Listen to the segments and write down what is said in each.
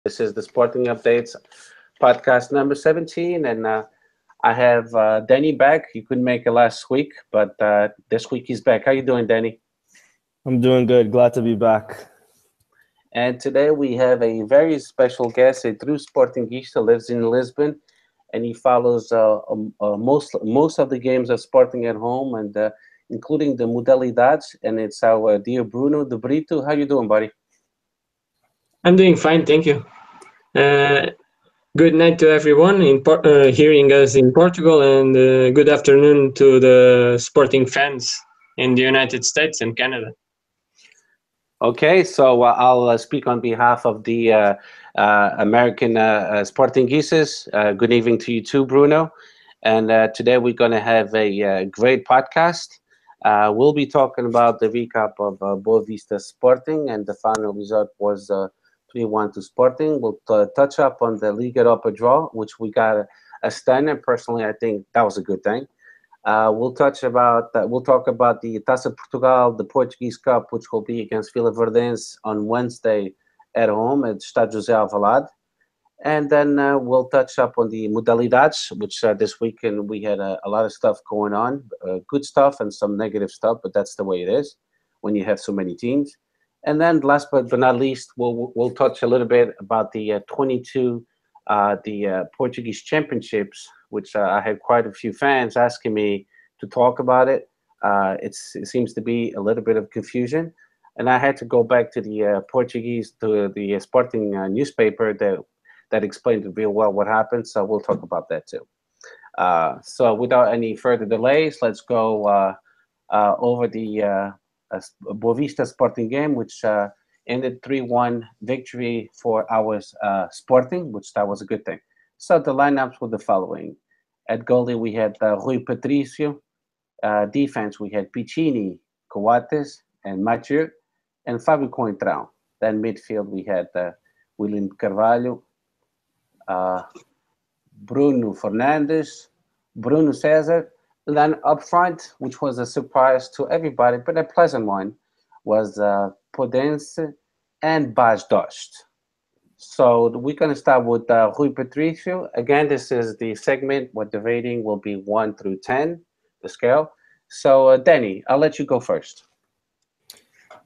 This is the Sporting Updates podcast number 17. And I have Danny back. You couldn't make it last week, but this week he's back. How you doing, Danny? I'm doing good. Glad to be back. And today we have a very special guest, a true Sportingista, lives in Lisbon, and he follows most of the games of Sporting at home, and including the modalidades. And it's our dear Bruno de Brito. How you doing, buddy? I'm doing fine, thank you. Uh, Good night to everyone hearing us in Portugal, and good afternoon to the sporting fans in the United States and Canada. Okay, so I'll speak on behalf of the American Sportingises. Good evening to you too, Bruno. And today we're going to have a great podcast. We'll be talking about the recap of Boavista Sporting, and the final result was 3-1 to Sporting. We'll touch up on the Liga Europa draw, which we got Astana. Personally, I think that was a good thing. We'll talk about the Taça Portugal, the Portuguese Cup, which will be against Vila Verdense on Wednesday at home at Estádio José Alvalade. And then we'll touch up on the modalidades, which this weekend we had a lot of stuff going on, good stuff and some negative stuff, but that's the way it is when you have so many teams. And then last but not least, we'll touch a little bit about the 22 Portuguese championships, which I had quite a few fans asking me to talk about it. It seems to be a little bit of confusion, and I had to go back to the Portuguese, to the Sporting newspaper that explained real well what happened. So we'll talk about that too. So without any further delays, let's go over the Boavista Sporting game, which ended 3-1 victory for our Sporting, which that was a good thing. So the lineups were the following. At goalie, we had Rui Patricio. Defense, we had Piccini, Coates, and Mathieu, and Fábio Coentrão. Then midfield, we had William Carvalho, Bruno Fernandes, Bruno Cesar. And then up front, which was a surprise to everybody, but a pleasant one, was Podense and Bas Dost. So we're going to start with Rui Patricio. Again, this is the segment where the rating will be 1 through 10, the scale. So, Danny, I'll let you go first.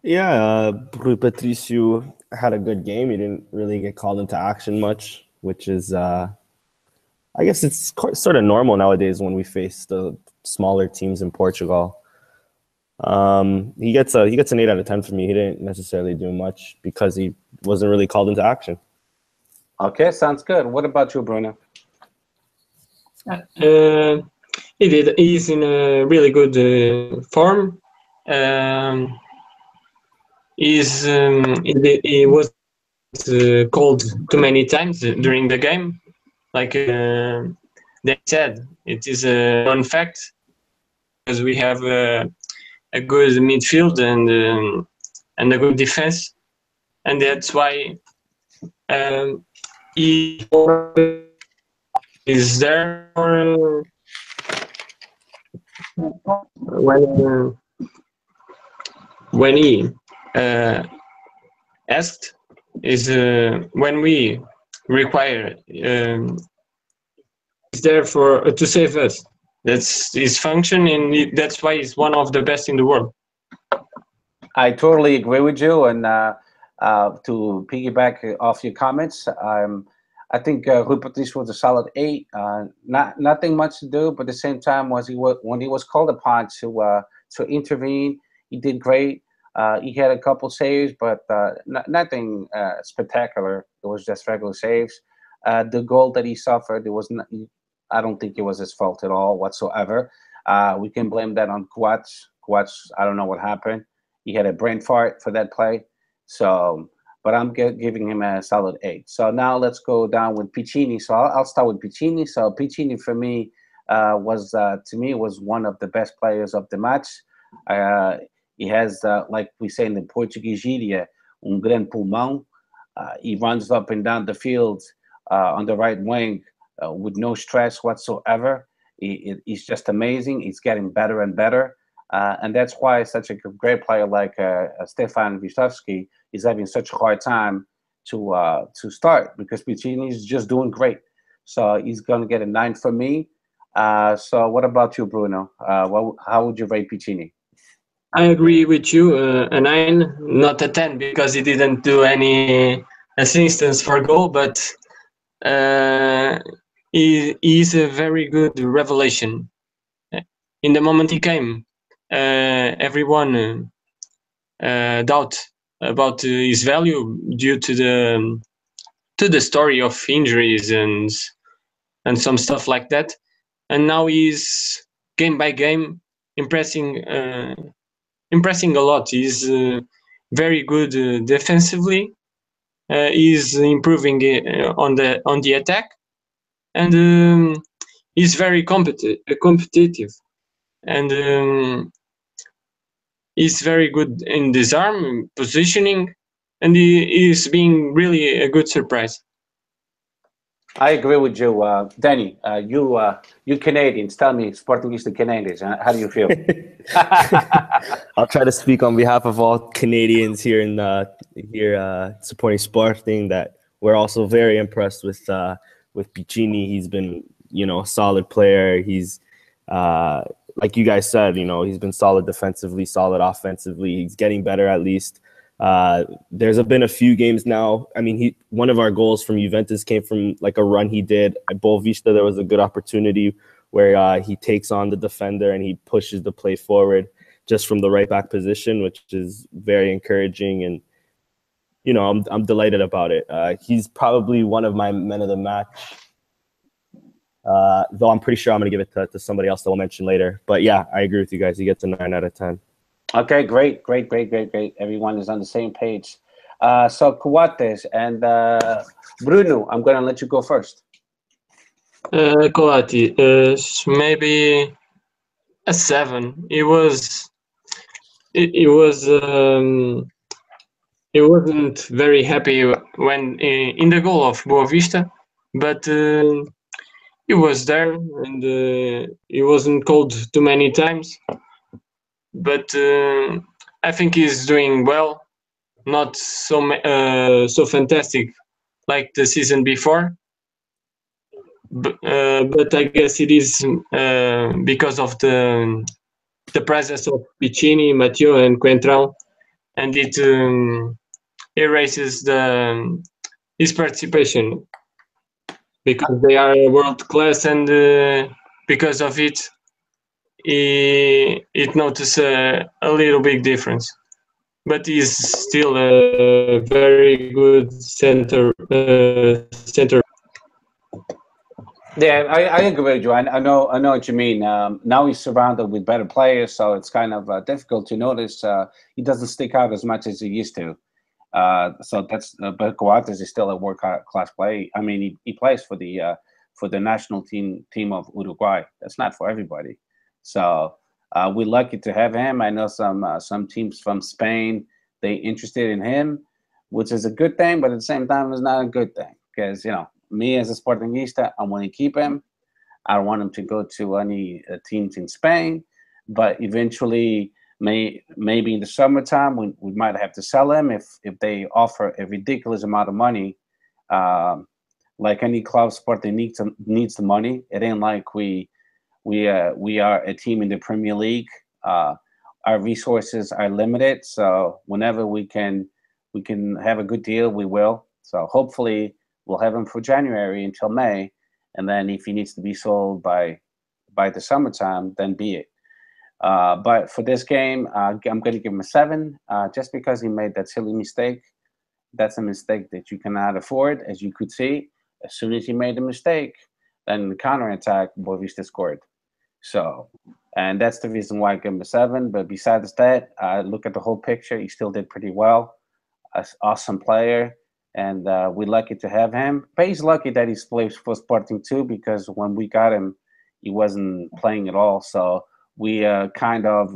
Yeah, Rui Patricio had a good game. He didn't really get called into action much, which is, I guess it's sort of normal nowadays when we face the smaller teams in Portugal. He gets an 8 out of 10 for me. He didn't necessarily do much because he wasn't really called into action. Okay, sounds good. What about you, Bruno? He did. He's in a really good form. He was called too many times during the game. Like they said, it is a known fact because we have a good midfield and a good defense, and that's why he is there when he asked is when we require is there for to save us. That's his function, and that's why he's one of the best in the world. I totally agree with you. And to piggyback off your comments, I think Rui Patricio was a solid 8. Nothing much to do, but at the same time, when he was called upon to intervene, he did great. He had a couple saves, but nothing spectacular. It was just regular saves. The goal that he suffered, I don't think it was his fault at all whatsoever. We can blame that on Coates. Coates, I don't know what happened. He had a brain fart for that play. So, but I'm giving him a solid 8. So now let's go down with Piccini. So I'll start with Piccini. So Piccini for me was one of the best players of the match. He has, like we say in the Portuguese area, grande pulmão. He runs up and down the field on the right wing with no stress whatsoever. He's just amazing. He's getting better and better. And that's why such a great player like Stefan Wisławski is having such a hard time to start because Piccini is just doing great. So he's going to get a 9 from me. So what about you, Bruno? How would you rate Piccini? I agree with you. A 9, not a 10, because he didn't do any assistance for goal, but he is a very good revelation. In the moment he came, everyone doubt about his value due to the story of injuries and some stuff like that. And now he's game by game impressing a lot. He's very good defensively. He's improving on the attack, and he's very competitive, and he's very good in disarm positioning, and he is being really a good surprise. I agree with you, Danny. You Canadians, tell me, Portuguese to Canadians, how do you feel? I'll try to speak on behalf of all Canadians here in supporting Sporting. That we're also very impressed with Piccini. He's been, a solid player. He's like you guys said, he's been solid defensively, solid offensively. He's getting better at least. There's been a few games now. I mean, one of our goals from Juventus came from like a run he did at Boavista. There was a good opportunity where he takes on the defender and he pushes the play forward just from the right back position, which is very encouraging. And I'm delighted about it. He's probably one of my men of the match. Though I'm pretty sure I'm going to give it to somebody else that we'll mention later. But yeah, I agree with you guys. He gets a 9 out of 10. Okay, great. Everyone is on the same page. So Coates and Bruno, I'm going to let you go first. Coates, maybe a 7. He wasn't very happy when in the goal of Boavista, but he was there and he wasn't called too many times. But I think he's doing well, not so fantastic like the season before. But I guess it is because of the presence of Piccini, Matteo, and Coentrão, and it erases his participation because they are world class, and because of it, it notices a little big difference. But he's still a very good center. Yeah, I agree with you. I know what you mean. Now he's surrounded with better players, so it's kind of difficult to notice. He doesn't stick out as much as he used to. So that's but Coates is still a world class player. I mean, he plays for the national team of Uruguay. That's not for everybody. So we're lucky to have him. I know some teams from Spain, they interested in him, which is a good thing, but at the same time, it's not a good thing because me as a Sportingista, I want to keep him. I don't want him to go to any teams in Spain, but eventually, maybe in the summertime, we might have to sell him if they offer a ridiculous amount of money. Like any club, Sporting needs the money. It ain't like we are a team in the Premier League. Our resources are limited, so whenever we can have a good deal, we will. So hopefully, we'll have him for January until May, and then if he needs to be sold by the summertime, then be it. But for this game, I'm going to give him a 7, just because he made that silly mistake. That's a mistake that you cannot afford, as you could see. As soon as he made the mistake, then the counterattack, Boavista scored. So, and that's the reason why I give him a 7. But besides that, look at the whole picture. He still did pretty well. An awesome player. And we're lucky to have him. But he's lucky that he's played for Sporting too, because when we got him, he wasn't playing at all. So we kind of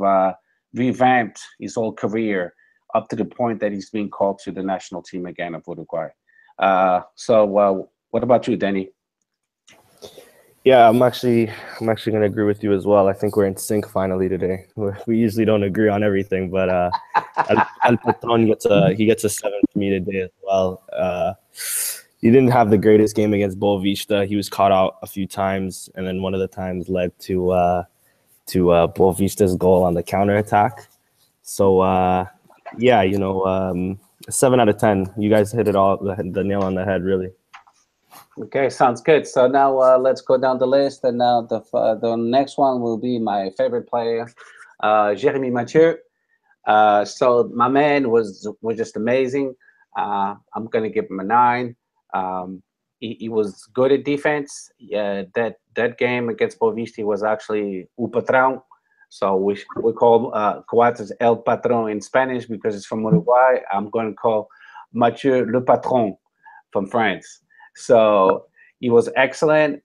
revamped his whole career up to the point that he's being called to the national team again of Uruguay. So what about you, Danny? Yeah, I'm actually gonna agree with you as well. I think we're in sync finally today. We usually don't agree on everything, but El Patron gets a 7 for me today as well. He didn't have the greatest game against Boavista. He was caught out a few times, and then one of the times led to Boavista's goal on the counterattack. So yeah, 7 out of 10. You guys hit it all the nail on the head, really. Okay, sounds good. So now let's go down the list, and now the next one will be my favorite player, Jérémy Mathieu. So my man was just amazing. I'm gonna give him a 9. He was good at defense. Yeah, that game against Boavista was actually o patrão. So we call Coates El Patron in Spanish because it's from Uruguay. I'm going to call Mathieu Le Patron from France. So he was excellent.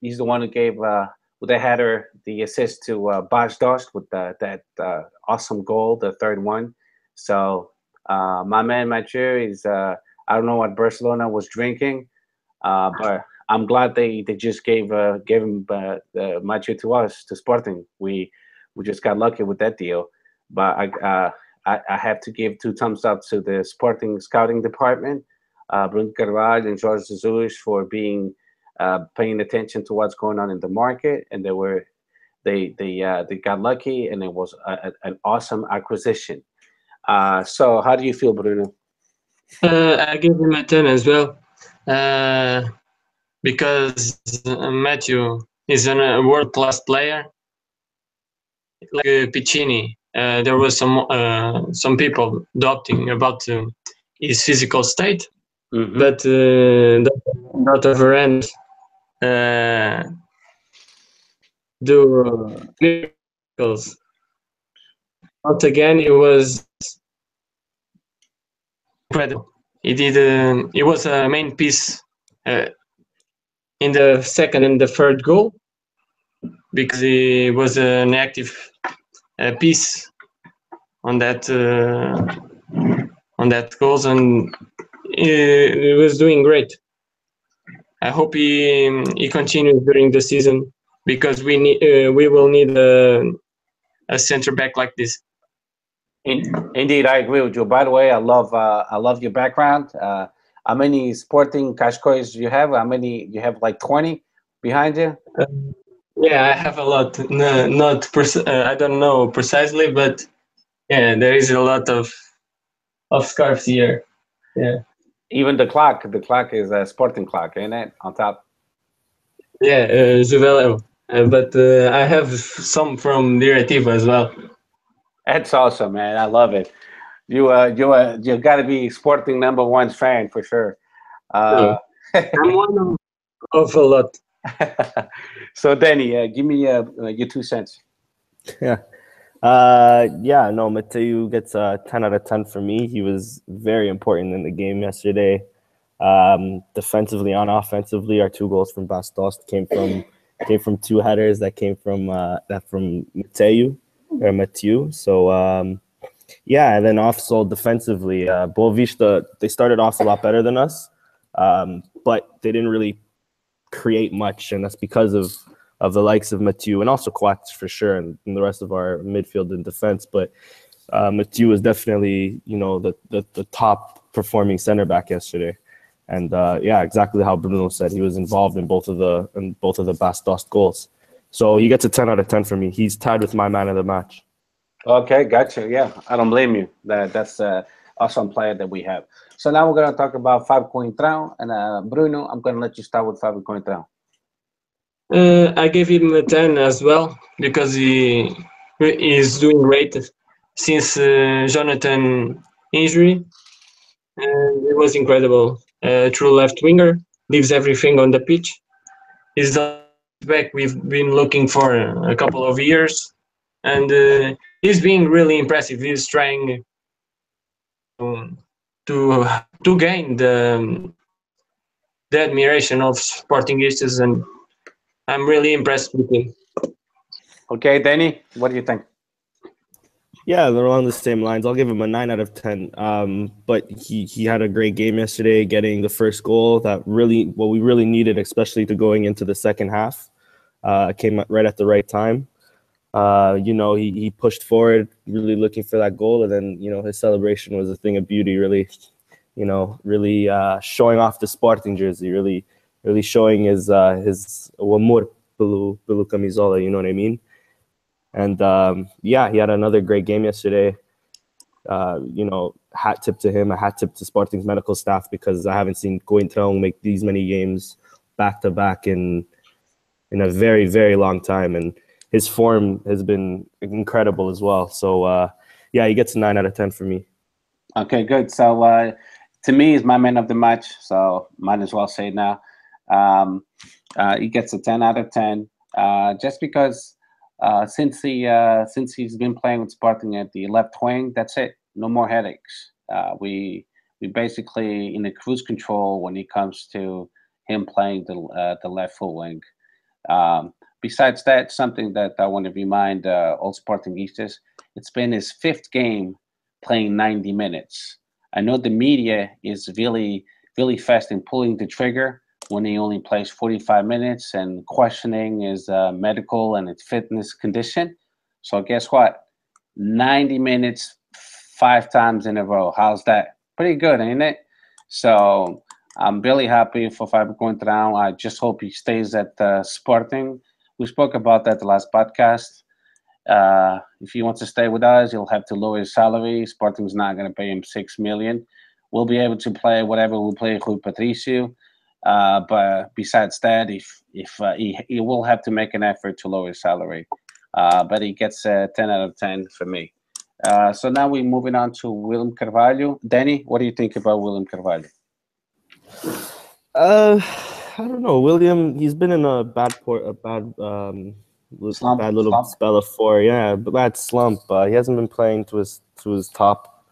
He's the one who gave with the header the assist to Bas Dost with that awesome goal, the third one. So my man Mathieu is I don't know what Barcelona was drinking, but I'm glad they just gave him Mathieu to us, to Sporting. We just got lucky with that deal. But I have to give 2 thumbs up to the Sporting scouting department, Bruno Carvalho and Jorge Jesus, for being paying attention to what's going on in the market, and they got lucky, and it was an awesome acquisition. So how do you feel, Bruno? I give him a 10 as well, because Matthew is a world-class player. Like Piccini, there was some people doubting about his physical state, but not overend do miracles. Once again, it was incredible. He was a main piece in the second and the third goal, because he was an active piece on that goals, and he was doing great. I hope he continues during the season, because we will need a center back like this. Indeed, I agree with you. By the way, I love your background. How many Sporting Cascóis do you have? How many? You have like 20 behind you? Yeah, I have a lot. No, I don't know precisely, but yeah, there is a lot of scarves here. Yeah. Even the clock is a Sporting clock, ain't it? On top. Yeah, Juveleo. But I have some from Directiva as well. That's awesome, man. I love it. You got to be Sporting #1 fan for sure. I'm one of a lot. So Danny, give me your 2 cents. Yeah. No, Mathieu gets a 10 out of 10 for me. He was very important in the game yesterday. Defensively and offensively, our 2 goals from Bas Dost came from 2 headers that came from Mathieu. So yeah, and then also defensively, Boavista, they started off a lot better than us, but they didn't really create much, and that's because of the likes of Mathieu and also Coates for sure, and the rest of our midfield and defense. But Mathieu was definitely, the top performing center back yesterday, and yeah, exactly how Bruno said, he was involved in both of the Bas Dost goals. So he gets a 10 out of 10 for me. He's tied with my man of the match. Okay, gotcha. Yeah, I don't blame you. That's an awesome player that we have. So now we're going to talk about Fábio Coentrão. And Bruno, I'm going to let you start with Fábio Coentrão. I gave him a 10 as well, because he is doing great since Jonathan injury. And it was incredible. True left winger, leaves everything on the pitch. He's the back we've been looking for a couple of years, and he's being really impressive. He's trying to gain the admiration of Sportingistas, and I'm really impressed with him. Okay, Danny, what do you think? Yeah, they're along the same lines. I'll give him a 9 out of 10. But he had a great game yesterday, getting the first goal. What we really needed, especially to going into the second half. came right at the right time. He pushed forward, really looking for that goal, and then his celebration was a thing of beauty. Really, really showing off the Sporting jersey, really showing his amor pelo camisola. You know what I mean? And he had another great game yesterday. Hat tip to him, a hat tip to Sporting's medical staff, because I haven't seen Coentrão make these many games back to back in a very, very long time, and his form has been incredible as well. So he gets a 9 out of 10 for me. Okay, good. So to me, he's my man of the match, so might as well say it now. He gets a 10 out of 10, just because since he's been playing with Sporting at the left wing, that's it. No more headaches. We basically in the cruise control when it comes to him playing the left full wing. Besides that, something that I want to remind all Sportingistas, it's been his 5th game playing 90 minutes. I know the media is really, really fast in pulling the trigger when he only plays 45 minutes and questioning his medical and his fitness condition. So guess what? 90 minutes 5 times in a row. How's that? Pretty good, ain't it? So I'm really happy for Fábio Coentrão. I just hope he stays at Sporting. We spoke about that the last podcast. If he wants to stay with us, he'll have to lower his salary. Sporting's not going to pay him 6 million. We'll be able to play whatever we'll play Rui Patricio. But besides that, if he will have to make an effort to lower his salary. But he gets a 10 out of 10 for me. So now we're moving on to William Carvalho. Danny, what do you think about William Carvalho? I don't know. William, he's been in a bad little spell of bad slump. He hasn't been playing to his top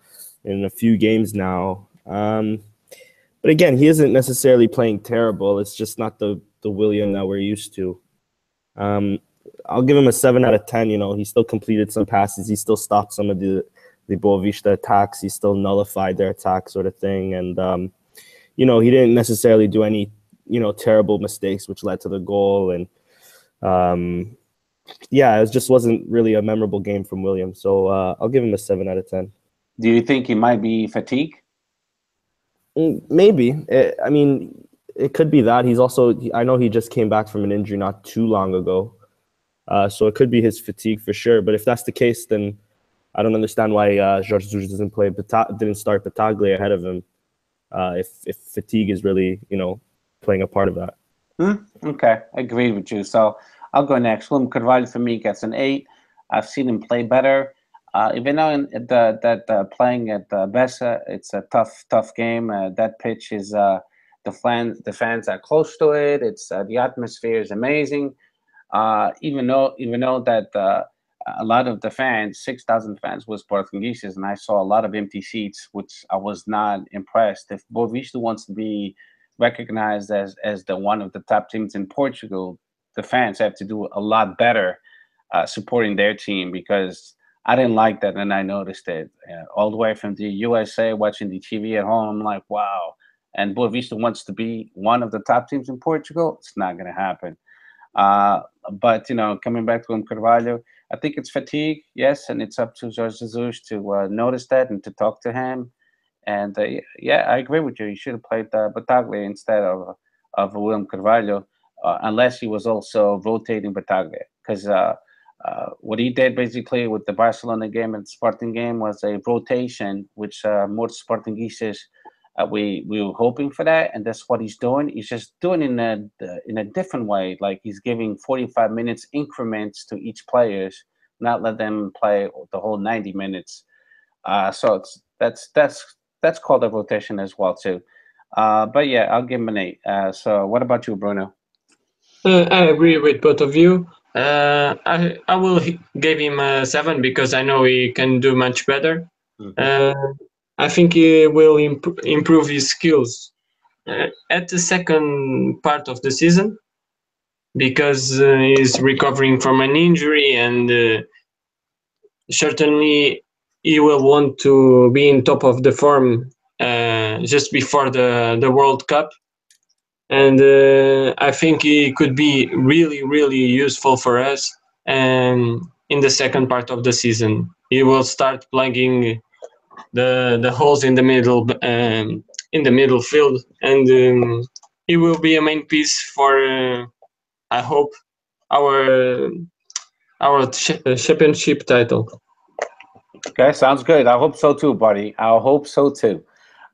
in a few games now. But again, he isn't necessarily playing terrible. It's just not the William that we're used to. I'll give him a 7 out of 10. He still completed some passes. He still stopped some of the Boavista attacks. He still nullified their attack, sort of thing. And he didn't necessarily do any terrible mistakes which led to the goal. And it just wasn't really a memorable game from William. So I'll give him a 7 out of 10. Do you think he might be fatigued? Maybe. It could be that. I know he just came back from an injury not too long ago. So it could be his fatigue for sure. But if that's the case, then I don't understand why Jorge Jesus didn't start Bataglia ahead of him. If fatigue is really, playing a part of that. Okay, I agree with you. So I'll go next. William Carvalho for me gets an 8. I've seen him play better. Even though playing at Bessa, it's a tough game. That pitch is the fans are close to it. It's the atmosphere is amazing. Even though that a lot of the fans, 6,000 fans, was Portuguese, and I saw a lot of empty seats, which I was not impressed. If Boavista wants to be recognized as the one of the top teams in Portugal, the fans have to do a lot better supporting their team, because I didn't like that, and I noticed it all the way from the USA, watching the TV at home. I'm like, wow. And Boavista wants to be one of the top teams in Portugal. It's not going to happen. But coming back to Carvalho, I think it's fatigue, yes, and it's up to Jorge Jesus to notice that and to talk to him. And I agree with you. You should have played Bataglia instead of William Carvalho, unless he was also rotating Bataglia, because what he did basically with the Barcelona game and Sporting game was a rotation, which more Sportingistas we were hoping for that, and that's what he's doing. He's just doing it in a different way. Like he's giving 45 minutes increments to each players, not let them play the whole 90 minutes. So that's called a rotation as well too. But yeah, I'll give him an 8. So what about you, Bruno? I agree with both of you. I will give him a 7 because I know he can do much better. I think he will improve his skills at the second part of the season, because he's recovering from an injury, and certainly he will want to be in top of the form just before the World Cup. and I think he could be really, really useful for us. And in the second part of the season, he will start plugging the holes in the middle field, and he will be a main piece for I hope our championship title. Okay, sounds good. I hope so too, buddy. I hope so too.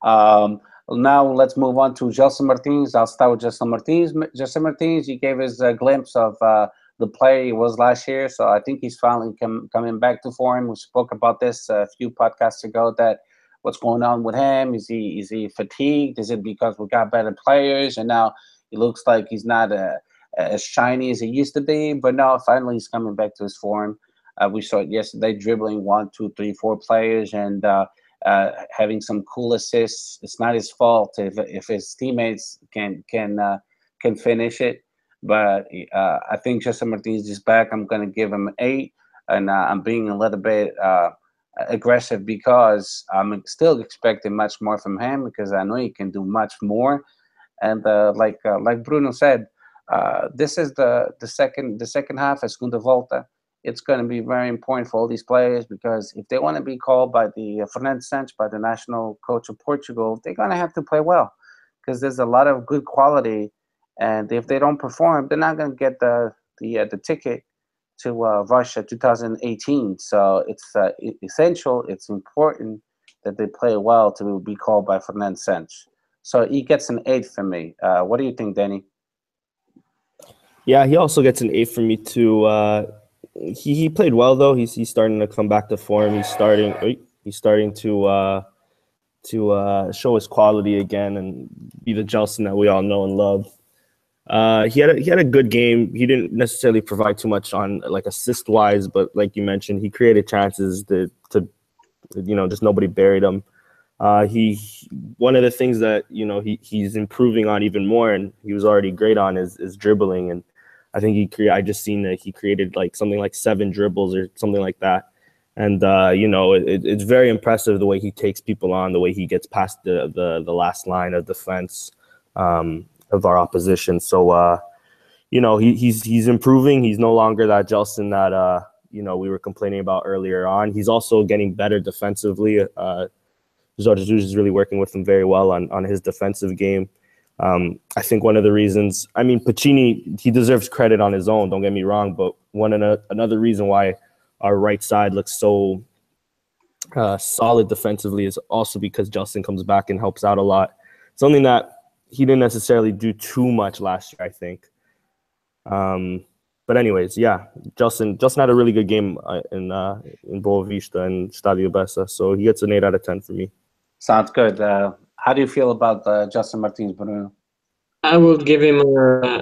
Um, Now let's move on to Gelson Martins. I'll start with Gelson Martins. Gelson Martins, he gave us a glimpse of the player he was last year, so I think he's finally coming back to form. We spoke about this a few podcasts ago. That what's going on with him? Is he fatigued? Is it because we got better players and now he looks like he's not as shiny as he used to be? But no, finally he's coming back to his form. We saw it yesterday, dribbling 1, 2, 3, 4 players and having some cool assists. It's not his fault if his teammates can finish it. But I think Jesse Martinez is back. I'm going to give him an 8, and I'm being a little bit aggressive because I'm still expecting much more from him because I know he can do much more. And like Bruno said, this is the second half of Segunda Volta. It's going to be very important for all these players because if they want to be called by the Fernando Santos, by the national coach of Portugal, they're going to have to play well because there's a lot of good quality, and if they don't perform, they're not going to get the ticket to Russia 2018. So it's essential, it's important that they play well to be called by Fernando Santos. So he gets an 8 from me. What do you think, Danny? Yeah, he also gets an 8 from me too. He played well though. He's starting to come back to form. He's starting to show his quality again and be the Gelson that we all know and love. He had a good game. He didn't necessarily provide too much on like assist wise, but like you mentioned, he created chances to just nobody buried him. One of the things that he's improving on even more, and he was already great on, is dribbling. And I think I just seen that he created like something like 7 dribbles or something like that. And it's very impressive the way he takes people on, the way he gets past the last line of defense of our opposition. So he's improving. He's no longer that Gelson that we were complaining about earlier on. He's also getting better defensively. Jorge Jesus is really working with him very well on his defensive game. I think one of the reasons, Pacini, he deserves credit on his own, don't get me wrong, but another reason why our right side looks so solid defensively is also because Gelson comes back and helps out a lot. Something that he didn't necessarily do too much last year, I think. But anyways, yeah, Gelson had a really good game in Boavista and Stadio Bessa, so he gets an 8 out of 10 for me. Sounds good. How do you feel about Gelson Martins, Bruno? I would give him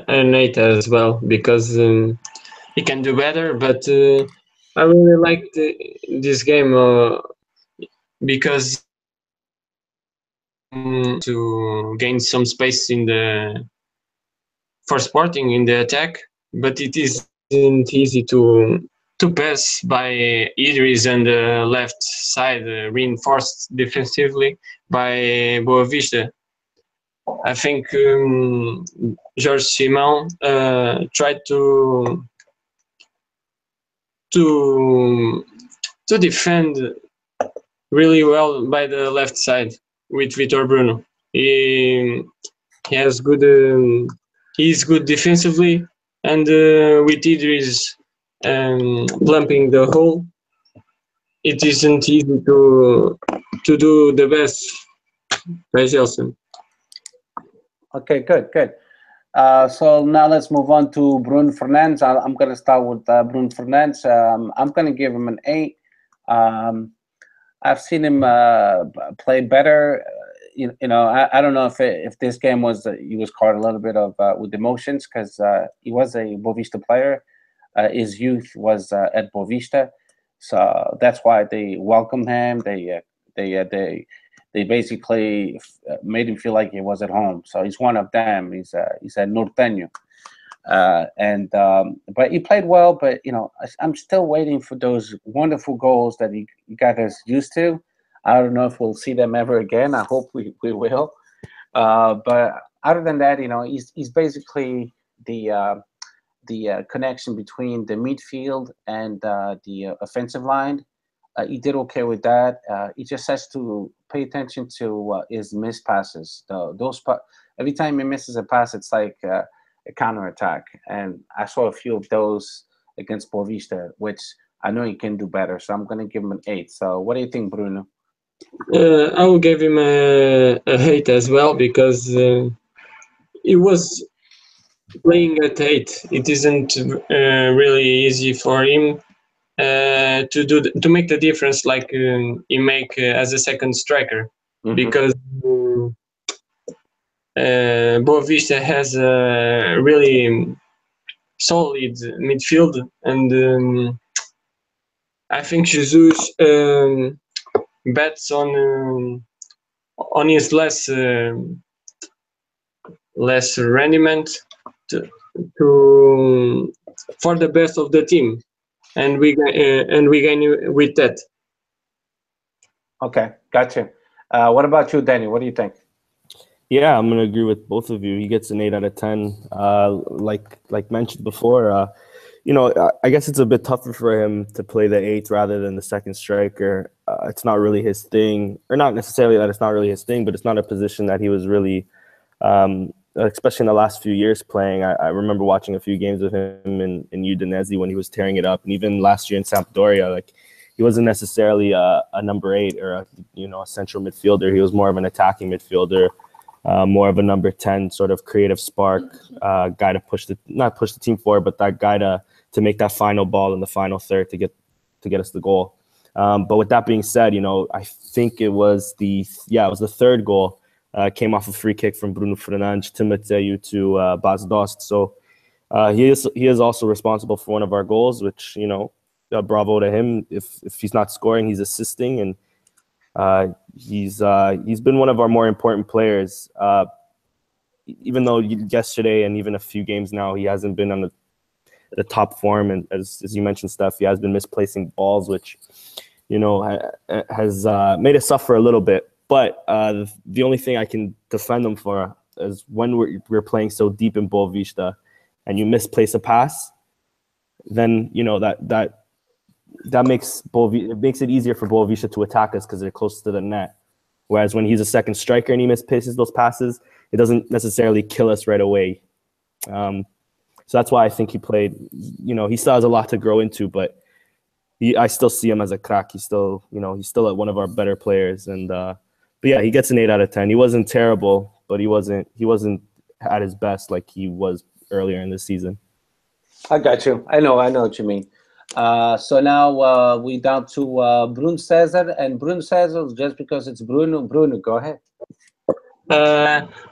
an 8 as well because he can do better. But I really liked this game because to gain some space for Sporting in the attack, but it isn't easy to pass by Idris on the left side, reinforced defensively by Boavista. I think Jorge Simão tried to defend really well by the left side with Vitor Bruno. He has good. He's good defensively, and with Idris plumping the hole, it isn't easy to do the best by Gelson. Okay, good. So now let's move on to Bruno Fernandes. I'm going to start with Bruno Fernandes. I'm going to give him an 8. I've seen him play better. I don't know if this game he was caught a little bit of with emotions because he was a Boavista player. His youth was at Boavista, so that's why they welcomed him. They basically made him feel like he was at home. So he's one of them. He's a Norteño. But he played well. But I'm still waiting for those wonderful goals that he got us used to. I don't know if we'll see them ever again. I hope we will. But other than that, he's basically the connection between the midfield and the offensive line. He did okay with that. He just has to pay attention to his missed passes. Every time he misses a pass, it's like a counterattack. And I saw a few of those against Boavista, which I know he can do better. So I'm going to give him an 8. So what do you think, Bruno? I will give him a 8 as well, because he was playing at 8. It isn't really easy for him to make the difference like he make as a second striker, because Boavista has a really solid midfield, and I think Jesus bets on his less rendiment to for the best of the team, and we gain with that. Okay, gotcha. What about you, Danny? What do you think? Yeah, I'm gonna agree with both of you. He gets an 8 out of 10. Like mentioned before, I guess it's a bit tougher for him to play the 8th rather than the second striker. It's not really his thing, or not necessarily that it's not really his thing, but it's not a position that he was really, especially in the last few years, playing. I remember watching a few games of him in Udinese when he was tearing it up, and even last year in Sampdoria, like he wasn't necessarily a number 8 or a central midfielder. He was more of an attacking midfielder. More of a number 10 sort of creative spark, guy to not push the team forward, but that guy to make that final ball in the final third to get us the goal. But with that being said, I think it was the third goal came off a free kick from Bruno Fernandes to Mateu to Bas Dost. So he is also responsible for one of our goals, which bravo to him. If he's not scoring, he's assisting, and he's been one of our more important players. Even though yesterday and even a few games now, he hasn't been on the top form, and as you mentioned, Steph, he has been misplacing balls, which has made us suffer a little bit. But the only thing I can defend him for is when we're playing so deep in Boavista, and you misplace a pass, then that makes it easier for Boavista to attack us because they're close to the net. Whereas when he's a second striker and he misplaces those passes, it doesn't necessarily kill us right away. So that's why I think he played. He still has a lot to grow into, but I still see him as a crack. He's still one of our better players. And but yeah, he gets an 8 out of 10. He wasn't terrible, but he wasn't at his best like he was earlier in the season. I got you. I know what you mean. So now we down to Bruno Cesar, and Bruno Cesar, just because it's Bruno. Bruno, go ahead.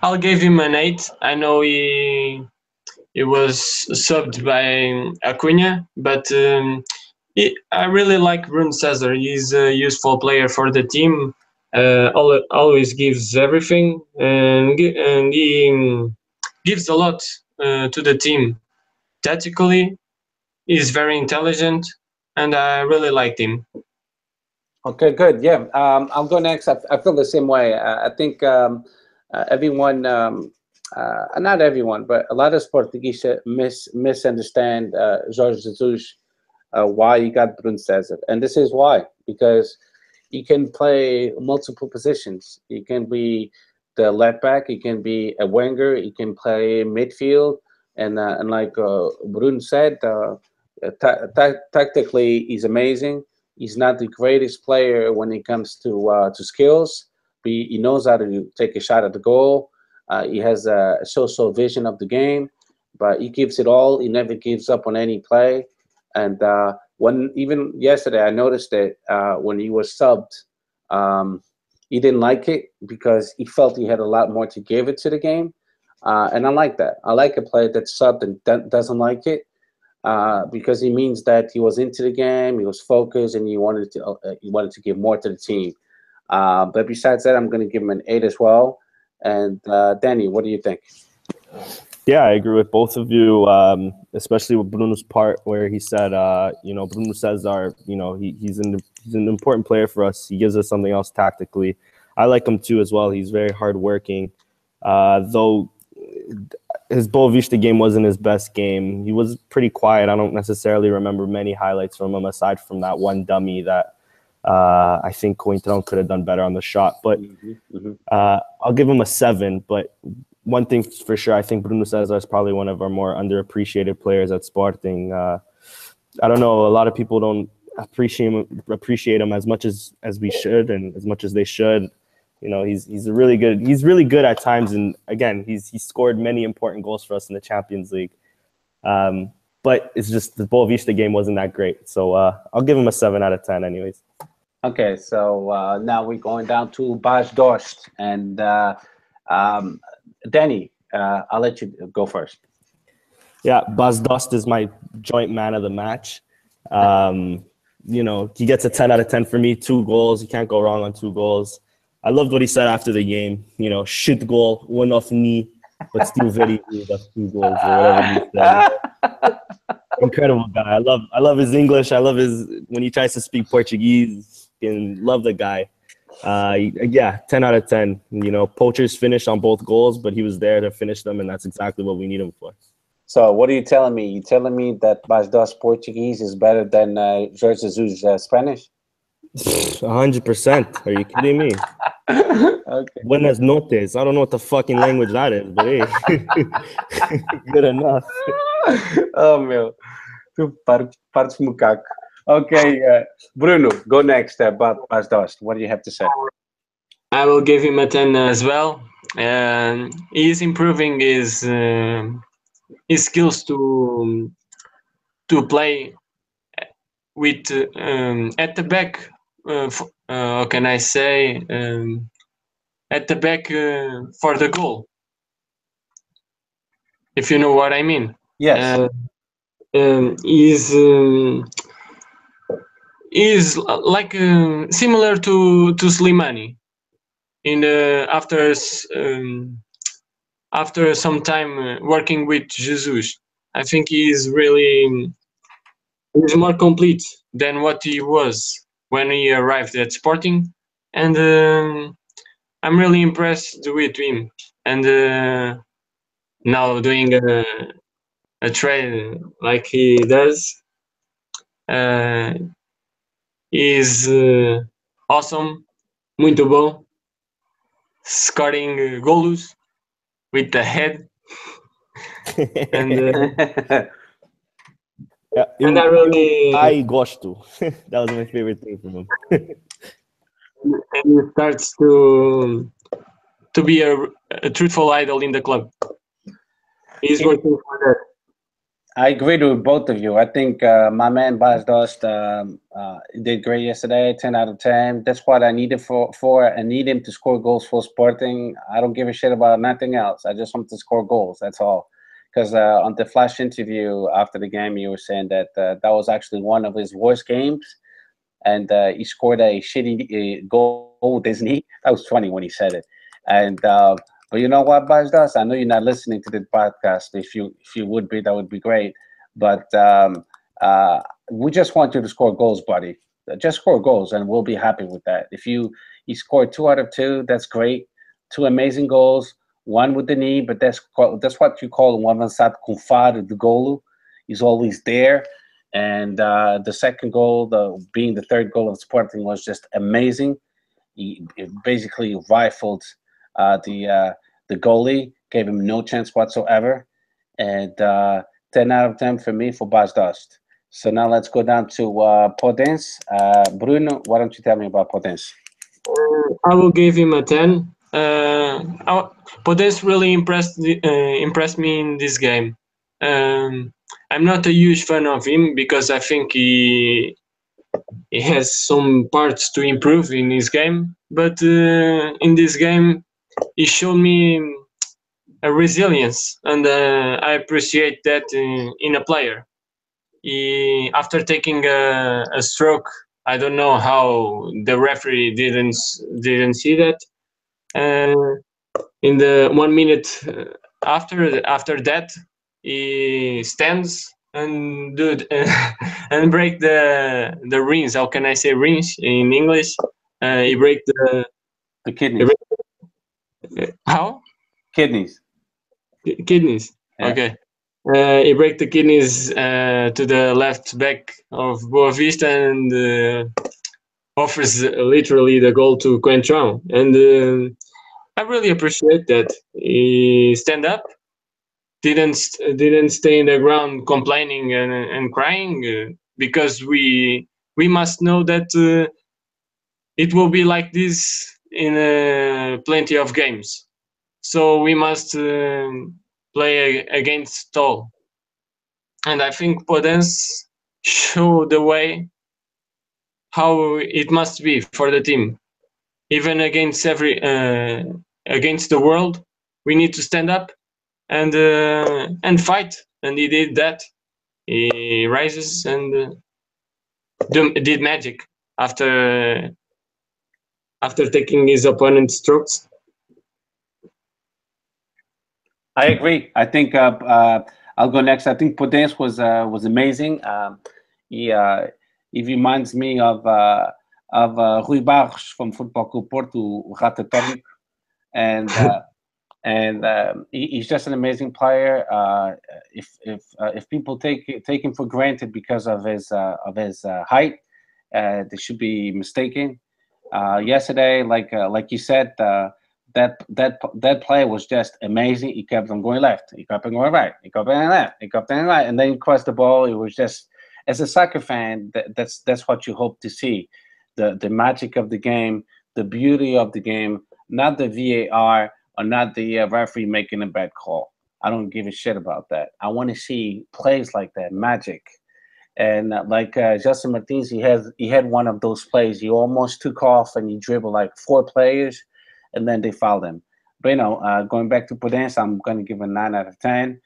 I'll give him an 8. I know he was subbed by Acuna, but I really like Bruno Cesar. He's a useful player for the team. Always gives everything, and he gives a lot to the team. Tactically, he's very intelligent, and I really liked him. Okay, good. Yeah, I'll go next. I feel the same way. I think everyone, not everyone, but a lot of Portuguese misunderstand Jorge Jesus, why he got Bruno Cesar. And this is why, because he can play multiple positions. He can be the left back, he can be a winger, he can play midfield, and like Bruno said, tactically he's amazing. He's not the greatest player when it comes to skills, but he knows how to take a shot at the goal. He has a so-so vision of the game, but he gives it all. He never gives up on any play. And even yesterday, I noticed that when he was subbed, he didn't like it because he felt he had a lot more to give it to the game. And I like that. I like a player that's subbed and doesn't like it. Because he means that he was into the game, he was focused, and he wanted to give more to the team. But besides that, I'm going to give him an 8 as well. And Danny, what do you think? Yeah, I agree with both of you, especially with Bruno's part where he said, Bruno Cesar, he's an important player for us. He gives us something else tactically. I like him too as well. He's very hardworking. Though his Boavista game wasn't his best game. He was pretty quiet. I don't necessarily remember many highlights from him aside from that one dummy that I think Cointron could have done better on the shot. But I'll give him a 7. But one thing for sure, I think Bruno Cesar is probably one of our more underappreciated players at Sporting. I don't know, a lot of people don't appreciate him as much as we should and as much as they should. You know, he's really good at times, and again, he scored many important goals for us in the Champions League. But it's just the Boavista game wasn't that great, so I'll give him a 7 out of 10, anyways. Okay, so now we're going down to Bas Dost, and Danny, I'll let you go first. Yeah, Bas Dost is my joint man of the match. You know, he gets a 10 out of 10 for me. 2 goals, you can't go wrong on 2 goals. I loved what he said after the game. You know, shit goal, one off knee, but still very good. That's 2 goals or whatever he said. Incredible guy. I love his English. I love his when he tries to speak Portuguese. And love the guy. Yeah, 10 out of 10. You know, poachers finished on both goals, but he was there to finish them, and that's exactly what we need him for. So what are you telling me? You telling me that Bas Dost Portuguese is better than Jorge Jesus Spanish? 100%. Are you kidding me? Okay. Buenas noches. I don't know what the fucking language that is, but hey, good enough. Oh, meu. Tu partes macaco. Okay, Bruno, go next about Bas Dost. What do you have to say? I will give him a 10 as well. He's improving his skills to play with at the back. How can I say? At the back for the goal, if you know what I mean. Yes. Is like similar to Slimani in after some time working with Jesus. I think he's more complete than what he was when he arrived at Sporting, and I'm really impressed with him. And now doing a trade like he does is awesome, muito bom, scoring goals with the head. And yeah, and I gosto. That was my favorite thing from him. And he starts to be a truthful idol in the club. He's working for that. I agree with both of you. I think my man Bas Dost did great yesterday, 10 out of 10. That's what I needed for. I need him to score goals for Sporting. I don't give a shit about nothing else. I just want to score goals. That's all. Because on the flash interview after the game, you were saying that that was actually one of his worst games. And he scored a shitty goal, didn't he? That was funny when he said it. And but you know what, Bas Dost? I know you're not listening to the podcast. If you would be, that would be great. But we just want you to score goals, buddy. Just score goals, and we'll be happy with that. If you scored 2 out of 2, that's great. 2 amazing goals. 1 with the knee, but that's what you call um avançado com faro de golo. He's always there. And the second goal, being the third goal of Sporting, was just amazing. He basically rifled the goalie, gave him no chance whatsoever. And 10 out of 10 for me for Bas Dost. So now let's go down to Podence. Bruno, why don't you tell me about Podence? I will give him a 10. Podence really impressed me in this game. I'm not a huge fan of him because I think he has some parts to improve in his game. But in this game, he showed me a resilience, and I appreciate that in a player. After taking a stroke, I don't know how the referee didn't see that. In the 1 minute after that, he stands and and break the rings. How can I say rings in English? He break the kidneys. How? Kidneys. Kidneys. Yeah. Okay. He break the kidneys to the left back of Boavista and offers literally the goal to Coentrão. And I really appreciate that. He stand up, didn't stay in the ground complaining and crying because we must know that it will be like this in plenty of games. So we must play against all. And I think Podence show the way how it must be for the team. Even against against the world, we need to stand up and fight. And he did that. He rises and did magic after taking his opponent's strokes. I agree. I think I'll go next. I think Podence was amazing. He reminds me of Rui Barros from Football Club Porto, o Rata Tónico, and he's just an amazing player. If people take him for granted because of his height, they should be mistaken. Yesterday, like you said, that play was just amazing. He kept on going left, he kept on going right, he kept on left, he kept on right, and then he crossed the ball. It was just, as a soccer fan, that's what you hope to see, the magic of the game, the beauty of the game, not the VAR or not the referee making a bad call. I don't give a shit about that. I want to see plays like that, magic. And like Justin Martins, he had one of those plays. He almost took off and he dribbled like 4 players, and then they fouled him. But going back to Podence, I'm going to give a 9 out of 10.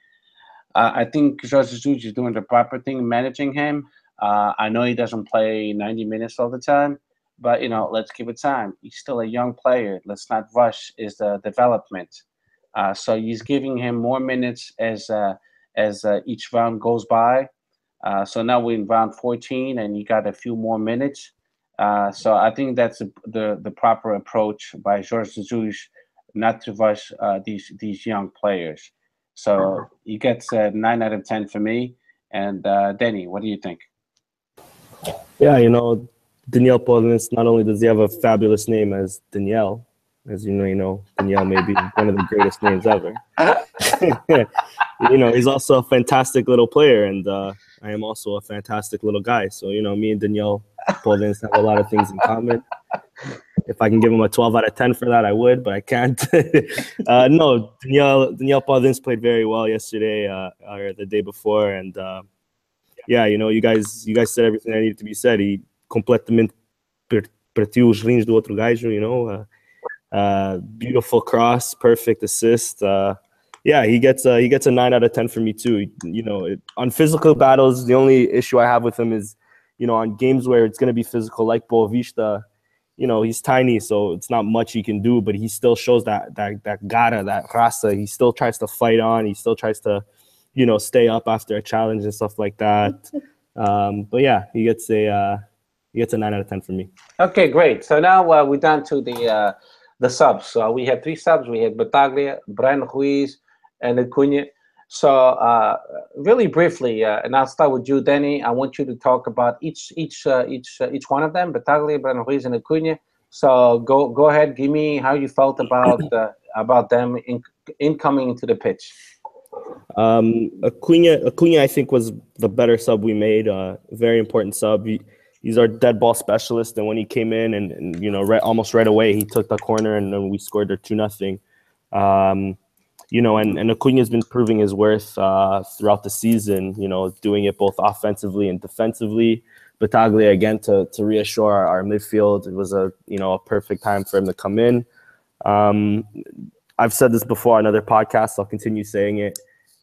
I think Jorge Jesus is doing the proper thing, managing him. I know he doesn't play 90 minutes all the time, but let's give it time. He's still a young player. Let's not rush his development. So he's giving him more minutes as each round goes by. So now we're in round 14, and he got a few more minutes. So I think that's the proper approach by Jorge Jesus, not to rush these young players. So he gets a 9 out of 10 for me. And Denny, what do you think? Yeah, Daniel Podence, not only does he have a fabulous name as Daniel, as Daniel may be one of the greatest names ever. He's also a fantastic little player, and I am also a fantastic little guy. So, me and Daniel Podence have a lot of things in common. If I can give him a 12 out of 10 for that, I would, but I can't. No, Daniel Podence played very well yesterday or the day before, and you guys said everything that needed to be said. He completamente partiu os rins do outro gajo, beautiful cross, perfect assist. He gets a 9 out of 10 for me too. On physical battles, the only issue I have with him is, on games where it's going to be physical, like Boavista, he's tiny, so it's not much he can do, but he still shows that gara, that raça. He still tries to fight on. He still tries to, stay up after a challenge and stuff like that. But yeah, he gets a 9 out of 10 for me. Okay, great. So now we're down to the subs. So we have 3 subs. We have Bataglia, Brian Ruiz, and Acuna. So really briefly, and I'll start with you, Danny. I want you to talk about each one of them, Bataglia, Brian Ruiz, and Acuna. So go ahead, give me how you felt about them in coming into the pitch. Acuna, I think, was the better sub we made. Very important sub. He's our dead ball specialist, and when he came in and almost right away, he took the corner and then we scored their 2-0. And Acuna has been proving his worth throughout the season, doing it both offensively and defensively. Bataglia, again, to reassure our midfield, it was a perfect time for him to come in. I've said this before on other podcasts. I'll continue saying it.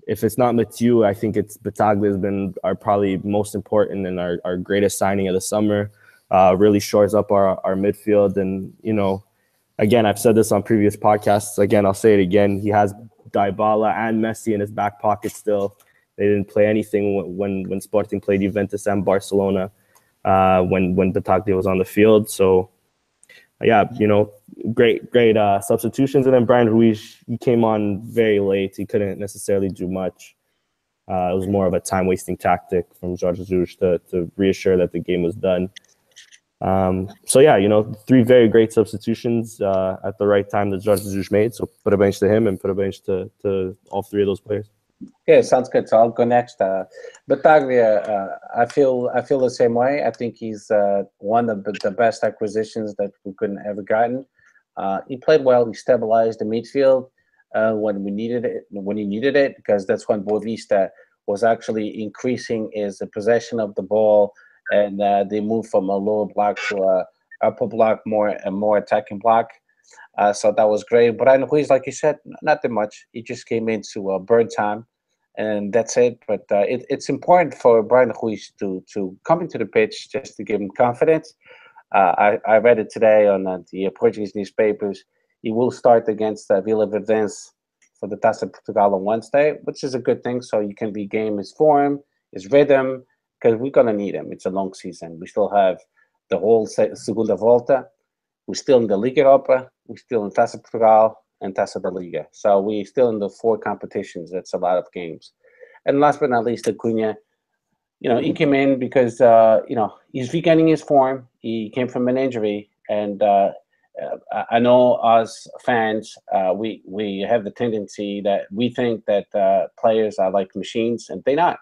If it's not Mathieu, I think it's Bataglia has been our probably most important and our greatest signing of the summer. Really shores up our midfield. And, again, I've said this on previous podcasts. Again, I'll say it again. He has Dybala and Messi in his back pocket still. They didn't play anything when Sporting played Juventus and Barcelona when Bataglia was on the field. So yeah, great substitutions. And then Brian Ruiz, he came on very late. He couldn't necessarily do much. It was more of a time-wasting tactic from Jorge Jesus to reassure that the game was done. So yeah, 3 very great substitutions at the right time that Jorge Jesus made. So parabéns to him and parabéns to all 3 of those players. Yeah, sounds good. So I'll go next. Bataglia, I feel the same way. I think he's one of the best acquisitions that we couldn't ever gotten. He played well. He stabilized the midfield when we needed it. When he needed it, because that's when Boavista was actually increasing his possession of the ball, and they moved from a lower block to a upper block, more attacking block. So that was great. Brian Ruiz, like you said, not that much. He just came into burn time, and that's it. But it's important for Brian Ruiz to come into the pitch just to give him confidence. I read it today on the Portuguese newspapers. He will start against Vila Verdense for the Taça Portugal on Wednesday, which is a good thing. So you can regain his form, his rhythm, because we're going to need him. It's a long season. We still have the whole Segunda Volta. We're still in the Liga Europa. We're still in Taça Portugal and Taça da Liga. So we're still in the 4 competitions. That's a lot of games. And last but not least, Acuna, he came in because, he's regaining his form. He came from an injury. And I know us fans, we have the tendency that we think that players are like machines, and they're not.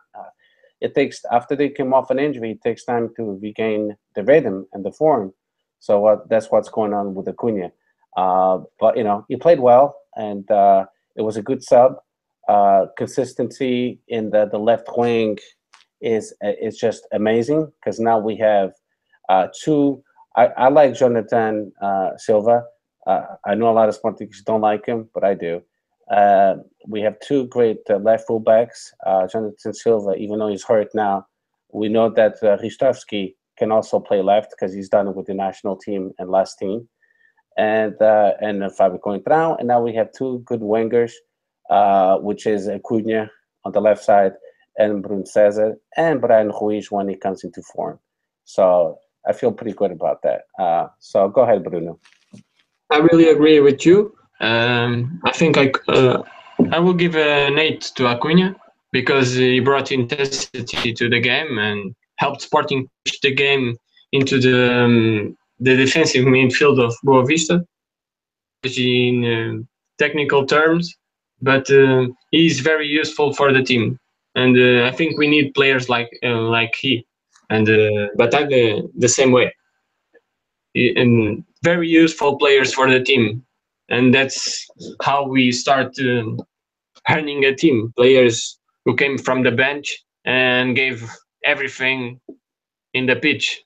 It takes, after they come off an injury, it takes time to regain the rhythm and the form. So that's what's going on with Acuna. But, he played well, and it was a good sub. Consistency in the left wing is just amazing, because now we have 2. I like Jonathan Silva. I know a lot of Portuguese don't like him, but I do. We have 2 great left fullbacks. Jonathan Silva, even though he's hurt now, we know that Ristovski can also play left, because he's done it with the national team and last team. And Fábio Coentrão. And now we have 2 good wingers, which is Acuna on the left side, and Bruno César, and Brian Ruiz when he comes into form. So I feel pretty good about that. So go ahead, Bruno. I really agree with you. I think I will give an 8 to Acuna, because he brought intensity to the game and helped Sporting push the game into the defensive midfield of Boavista, in technical terms, but he's very useful for the team, and I think we need players like he, and Bataglia the same way, and very useful players for the team, and that's how we start earning a team. Players who came from the bench and gave everything in the pitch.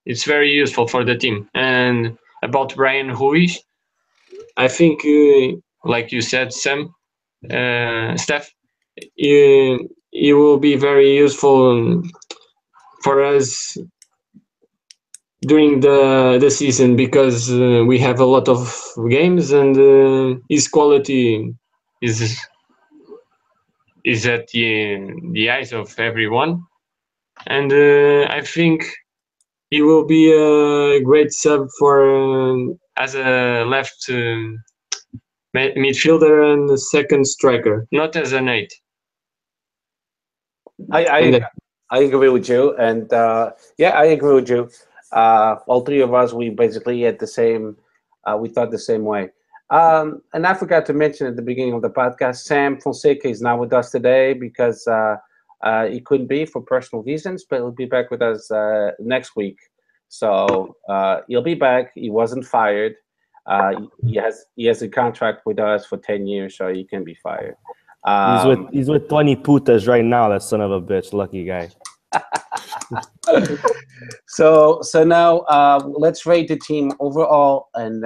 It's very useful for the team. And about Brian Ruiz, I think, like you said, Sam, Steph, he will be very useful for us during the season, because we have a lot of games, and his quality is at the eyes of everyone. And I think he will be a great sub for as a left midfielder and a second striker, not as an 8. I agree with you, and I agree with you. All 3 of us, we basically had the same. We thought the same way. And I forgot to mention at the beginning of the podcast, Sam Fonseca is not with us today because he couldn't be for personal reasons, but he'll be back with us next week. So he'll be back. He wasn't fired. He has a contract with us for 10 years, so he can be fired. He's with 20 putas right now, that son of a bitch. Lucky guy. So now let's rate the team overall. And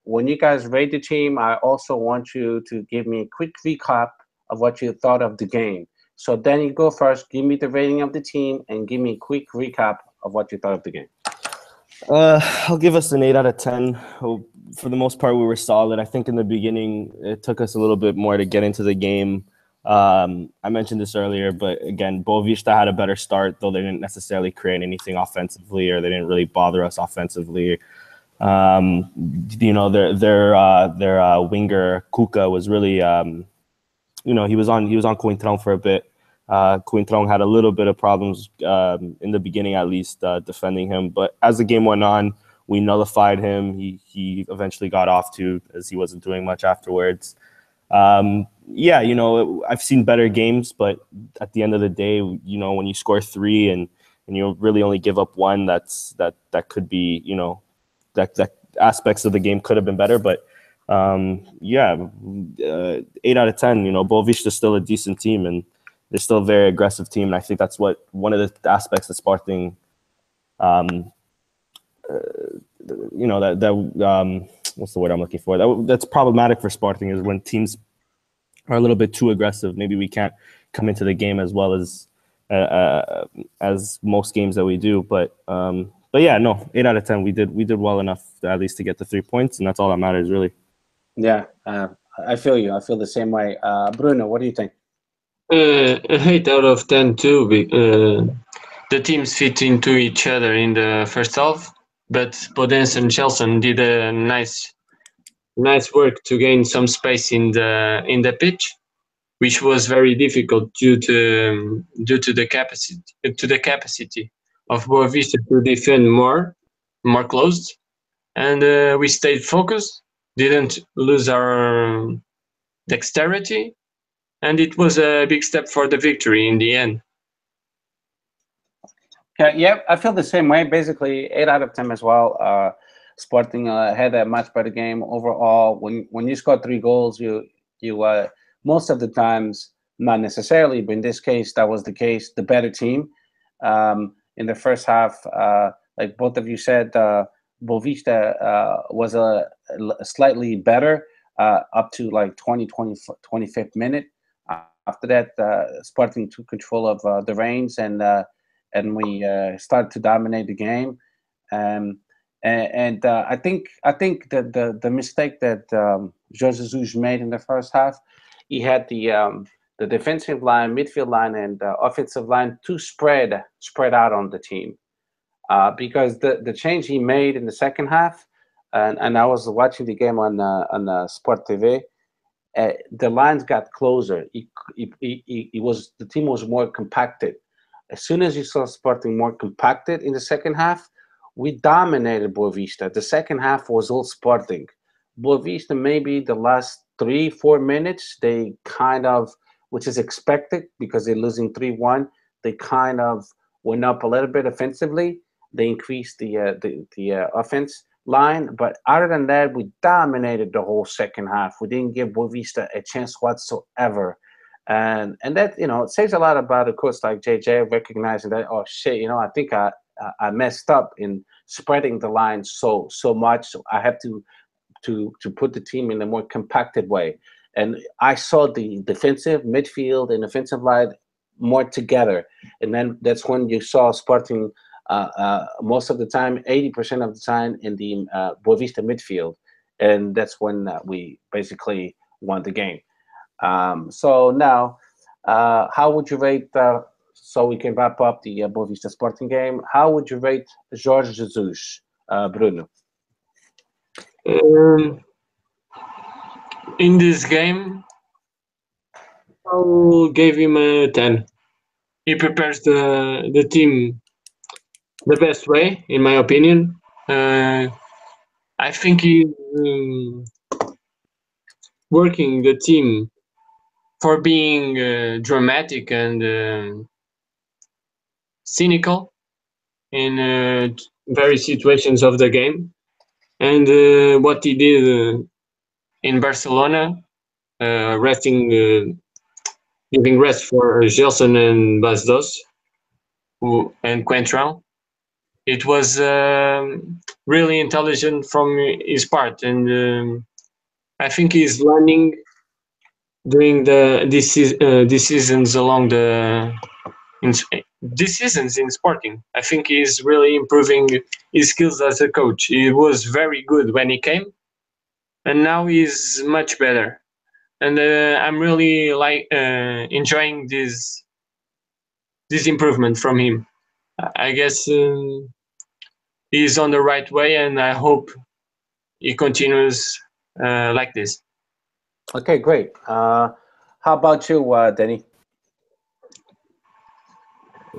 when you guys rate the team, I also want you to give me a quick recap of what you thought of the game. So Danny, go first. Give me the rating of the team and give me a quick recap of what you thought of the game. I'll give us an 8 out of 10. For the most part, we were solid. I think in the beginning, it took us a little bit more to get into the game. I mentioned this earlier, but again, Boavista had a better start, though they didn't necessarily create anything offensively, or they didn't really bother us offensively. Their winger Kuka was really, he was on Coentrão for a bit. Coentrão had a little bit of problems in the beginning, at least, defending him. But as the game went on, we nullified him. He eventually got off too, as he wasn't doing much afterwards. I've seen better games, but at the end of the day, when you score 3 and you really only give up 1, that could be, that aspects of the game could have been better. But 8 out of 10. Boavista is still a decent team, and they're still a very aggressive team. And I think that's one of the aspects that Sporting, what's the word I'm looking for? That's problematic for Sporting, is when teams are a little bit too aggressive. Maybe we can't come into the game as well as most games that we do. But 8 out of 10. We did well enough at least to get the 3 points, and that's all that matters, really. Yeah, I feel you. I feel the same way. Bruno, what do you think? 8 out of 10 too. The teams fit into each other in the first half, but Podence and Chelsea did a nice work to gain some space in the pitch, which was very difficult due to the capacity of Boavista to defend more closed, and we stayed focused, didn't lose our dexterity, and it was a big step for the victory in the end. Yeah, I feel the same way. Basically, 8 out of 10 as well. Sporting had a much better game overall. When you score 3 goals, you most of the times, not necessarily, but in this case, that was the case. The better team in the first half, like both of you said, Boavista was a slightly better up to like 25th minute. After that, Sporting took control of the reins, and we started to dominate the game. I think that the mistake that Jorge Jesus made in the first half, he had the defensive line, midfield line, and offensive line too spread out on the team, because the change he made in the second half, and I was watching the game on Sport TV. The lines got closer. The team was more compacted. As soon as you saw Sporting more compacted in the second half, we dominated Boavista. The second half was all Sporting. Boavista, maybe the last 3-4 minutes, they kind of, which is expected because they're losing 3-1, they kind of went up a little bit offensively. They increased the offense line, but other than that, we dominated the whole second half. We didn't give Boavista a chance whatsoever, and that, it says a lot about a coach like JJ recognizing that, oh shit, I think I messed up in spreading the line so much. So I have to put the team in a more compacted way, and I saw the defensive midfield and offensive line more together, and then that's when you saw Sporting most of the time, 80% of the time, in the Boavista midfield, and that's when we basically won the game. So now, how would you rate? So we can wrap up the Boavista Sporting game. How would you rate Jorge Jesus, Bruno? In this game, I will give him a 10. He prepares the team the best way, in my opinion. I think he's working the team for being dramatic and cynical in various situations of the game. And what he did in Barcelona, giving rest for Gelson and Bastos and Coentrão, it was really intelligent from his part, and I think he's learning during these seasons these seasons in Sporting. I think he's really improving his skills as a coach. He was very good when he came, and now he's much better. And I'm really enjoying this improvement from him. I guess he's on the right way, and I hope it continues like this. Okay, great. How about you, Denny?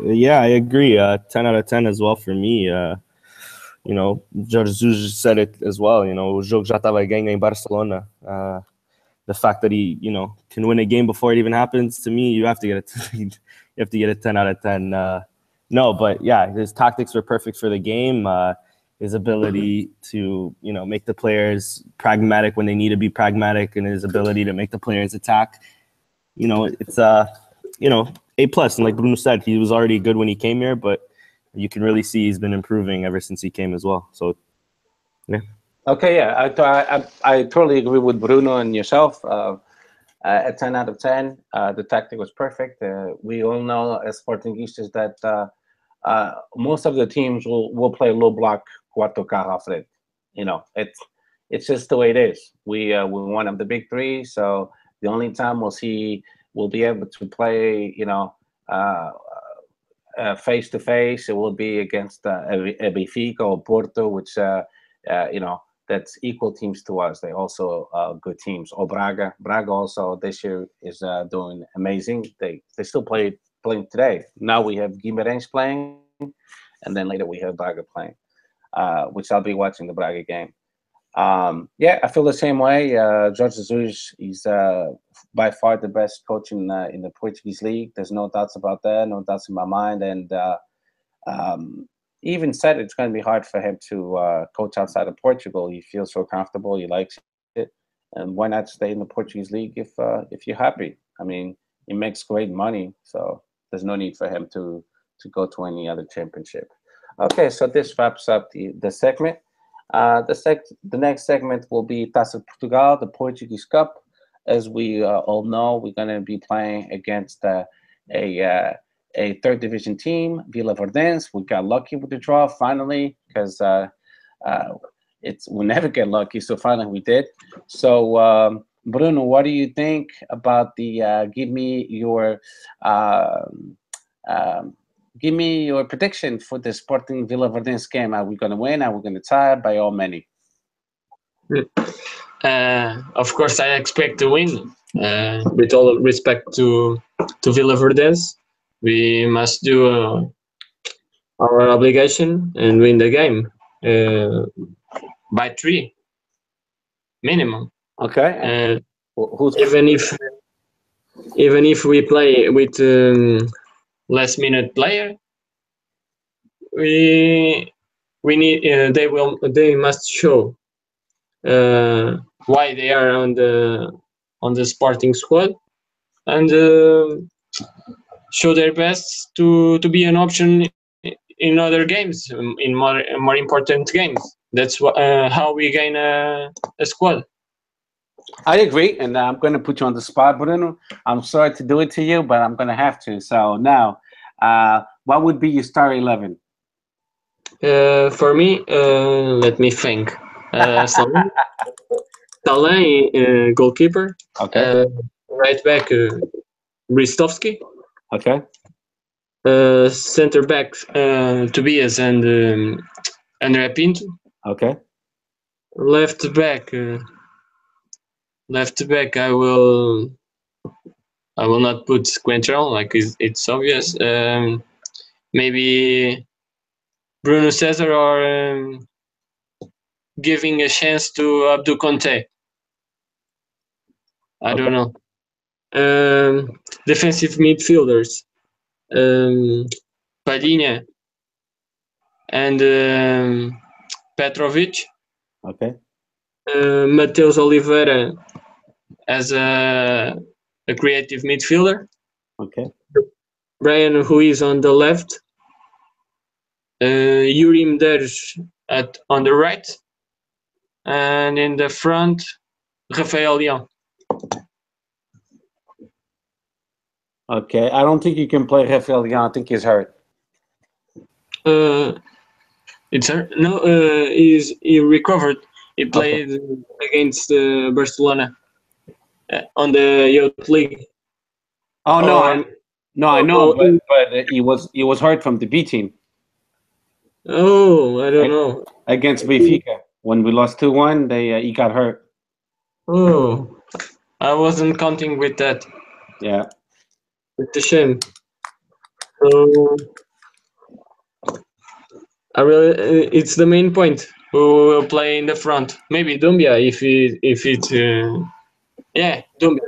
Yeah, I agree. 10 out of 10 as well for me. You know, Jorge Jesus said it as well. You know, o jogo já estava ganho em Barcelona. The fact that he, you know, can win a game before it even happens, to me, you have to get a 10 out of 10. No, but yeah, his tactics were perfect for the game. His ability to, you know, make the players pragmatic when they need to be pragmatic, and his ability to make the players attack. You know, it's you know, A+. And like Bruno said, he was already good when he came here, but you can really see he's been improving ever since he came as well. So, yeah. Okay, yeah, I totally agree with Bruno and yourself. A 10 out of 10. The tactic was perfect. We all know as Portuguese that most of the teams will play low block cuatro caja frente. You know, it's just the way it is. We're one of the big three, so the only time we'll be able to play, you know, face to face, it will be against a Benfica or Porto, which you know, that's equal teams to us. They also good teams. Or Braga. Braga also this year is doing amazing. They still playing today. Now we have Guimarães playing, and then later we have Braga playing, which I'll be watching the Braga game. Yeah, I feel the same way. Jorge Jesus is by far the best coach in the Portuguese league. There's no doubts about that. No doubts in my mind. And he even said it's going to be hard for him to coach outside of Portugal. He feels so comfortable. He likes it, and why not stay in the Portuguese league if you're happy? I mean, he makes great money, so there's no need for him to go to any other championship. Okay, so this wraps up the segment. The next segment will be Taça de Portugal, the Portuguese Cup. As we all know, we're going to be playing against a third division team, Vila Verdense. We got lucky with the draw finally, because we never get lucky, so finally we did. So Bruno, what do you think about the give me your prediction for the Sporting Vila Verdense game? Are we going to win? Are we going to tie? By how many? Of course, I expect to win. With all respect to Vila Verdense, we must do our obligation and win the game by 3 minimum. Okay. Even if we play with less minute player, we need they must show why they are on the Sporting squad, and show their best to be an option in other games, in more important games. That's how we gain a squad. I agree, and I'm going to put you on the spot, Bruno. I'm sorry to do it to you, but I'm going to have to. So now, what would be your star 11? For me, let me think. Saleh, goalkeeper. Okay. Right back, Ristovski. Okay. Center back, Tobias and André Pinto. Okay. Left back, I will not put Quentrell, like it's obvious. Maybe Bruno Cesar, or giving a chance to Abdul Conte. I don't know. Defensive midfielders, Palhinha and Petrovic. Okay. Mateus Oliveira as a creative midfielder. Okay. Brian Ruiz on the left. Yuri Medeiros on the right. And in the front, Rafael Leão. Okay. I don't think you can play Rafael Leão. I think he's hurt. It's hurt? No, he recovered. He played against Barcelona on the Youth League. Oh no, I know, but he was hurt from the B team. Oh, I don't know. Against Benfica. When we lost 2-1, he got hurt. Oh, I wasn't counting with that. Yeah. It's a shame. So it's the main point. Who will play in the front? Maybe Dumbia yeah, Dumbia.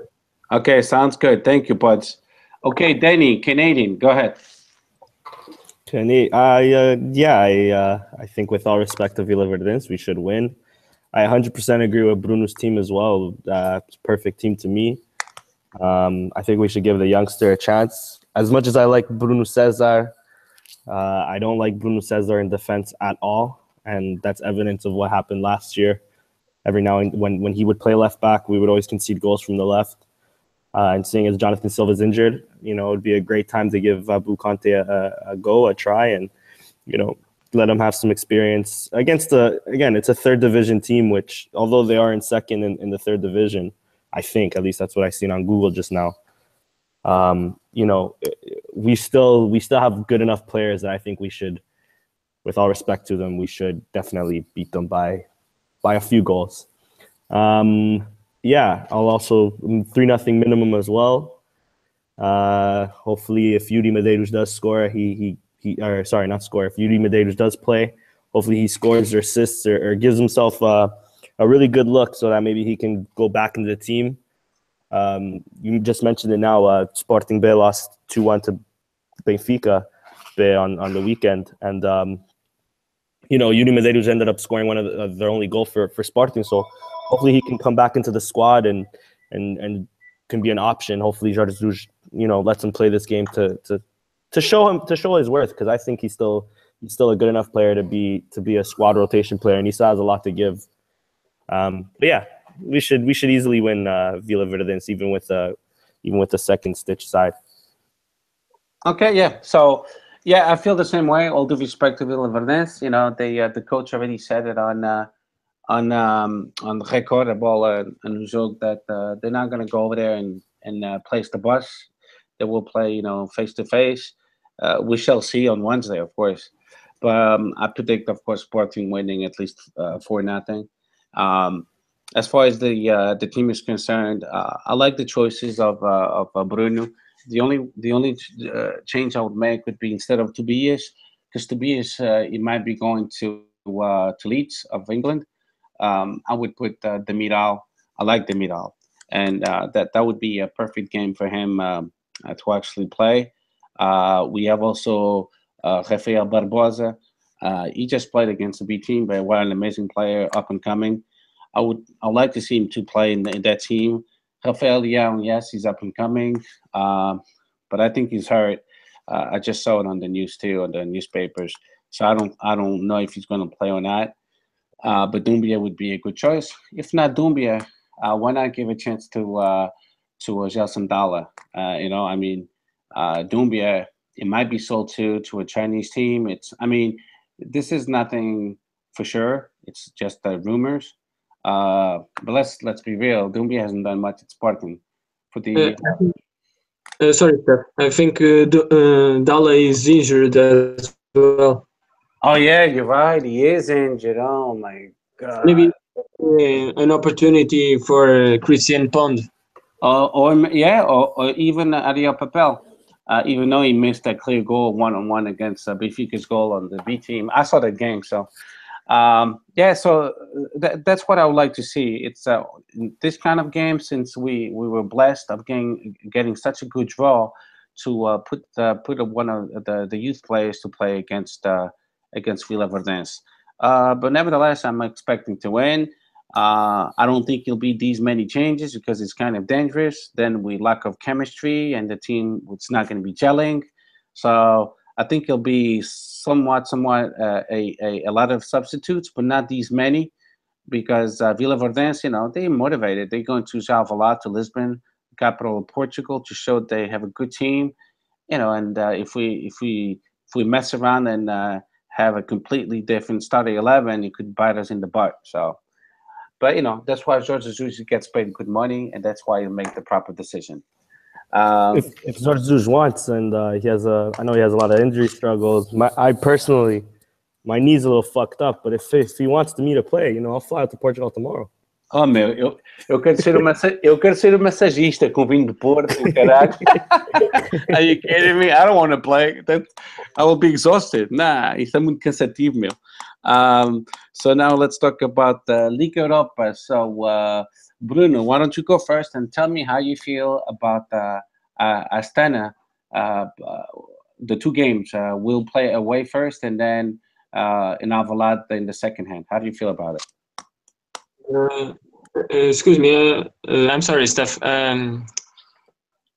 Okay, sounds good. Thank you, buds. Okay, Danny, Canadian, go ahead. I think with all respect to Vila Verdense, we should win. I 100% agree with Bruno's team as well. It's a perfect team to me. I think we should give the youngster a chance. As much as I like Bruno Cesar, I don't like Bruno Cesar in defense at all, and that's evidence of what happened last year. Every now and when he would play left back, we would always concede goals from the left. And seeing as Jonathan Silva's injured, it would be a great time to give Abu Conte a try, and let him have some experience against it's a third division team, which although they are in second in the third division, I think at least that's what I seen on Google just now. We still have good enough players that I think we should, with all respect to them, we should definitely beat them by a few goals. I'll also 3-0 minimum as well. Hopefully, if Yuri Medeiros does score, if Yuri Medeiros does play, hopefully he scores or assists or gives himself a really good look so that maybe he can go back into the team. You just mentioned it now. Sporting B lost 2-1 to Benfica on the weekend, and Yuri Medeiros ended up scoring one of their only goal for Sporting. So hopefully he can come back into the squad and can be an option. Hopefully Jorge Jesus, lets him play this game to show his worth, because I think he's still a good enough player to be a squad rotation player, and he still has a lot to give. But yeah, we should easily win Vila Verdense even with the second stitch side. Okay, yeah. So yeah, I feel the same way. All due respect to Vila Verdense, the coach already said it on Record and joke that they're not going to go over there and place the bus. They will play, face to face. We shall see on Wednesday, of course. But I predict, of course, Sporting winning at least 4-0. As far as the team is concerned, I like the choices of Bruno. The only change I would make would be instead of Tobias, because Tobias he might be going to Leeds of England. I would put Demiral. I like Demiral, and that would be a perfect game for him to actually play. We have also Rafael Barbosa. He just played against the B team, but what an amazing player, up and coming. I'd like to see him to play in that team. Rafael Leão, yes, he's up and coming, but I think he's hurt. I just saw it on the news too, on the newspapers. So I don't know if he's going to play or not. But Doumbia would be a good choice. If not Doumbia, why not give a chance to Gelson Dalla? Doumbia, it might be sold to a Chinese team. This is nothing for sure. It's just rumors. But let's be real. Doumbia hasn't done much at Sporting. Sorry, sir. I think Dalla is injured as well. Oh yeah, you're right. He is injured. Oh my god. Maybe an opportunity for Christian Pond. Or even Ariel Papel. Even though he missed that clear goal 1-on-1 against Benfica's goal on the B team. I saw that game, so so that's what I would like to see. It's this kind of game, since we were blessed of getting such a good draw, to put one of the youth players to play against Vila Verdense. But nevertheless, I'm expecting to win. I don't think it'll be these many changes because it's kind of dangerous. Then we lack of chemistry and the team it's not going to be gelling. So I think it'll be somewhat a lot of substitutes, but not these many, because Vila Verdense, they're motivated. They're going to Alvalade, to Lisbon, the capital of Portugal, to show they have a good team. And if we mess around and have a completely different starting 11, it could bite us in the butt. So. But that's why Jorge Jesus gets paid good money, and that's why he'll make the proper decision. If Jorge Jesus wants, and I know he has a lot of injury struggles. I personally my knee's a little fucked up, but if he wants me to play, I'll fly out to Portugal tomorrow. Oh, meu, eu quero ser um massagista com vinho de Porto, caralho. Are you kidding me? I don't want to play. I will be exhausted. Nah, isso é muito cansativo, meu. So now let's talk about Liga Europa. So, Bruno, why don't you go first and tell me how you feel about Astana? The two games. We'll play away first and then in Alvalade in the second hand. How do you feel about it? Excuse me, I'm sorry, Steph. I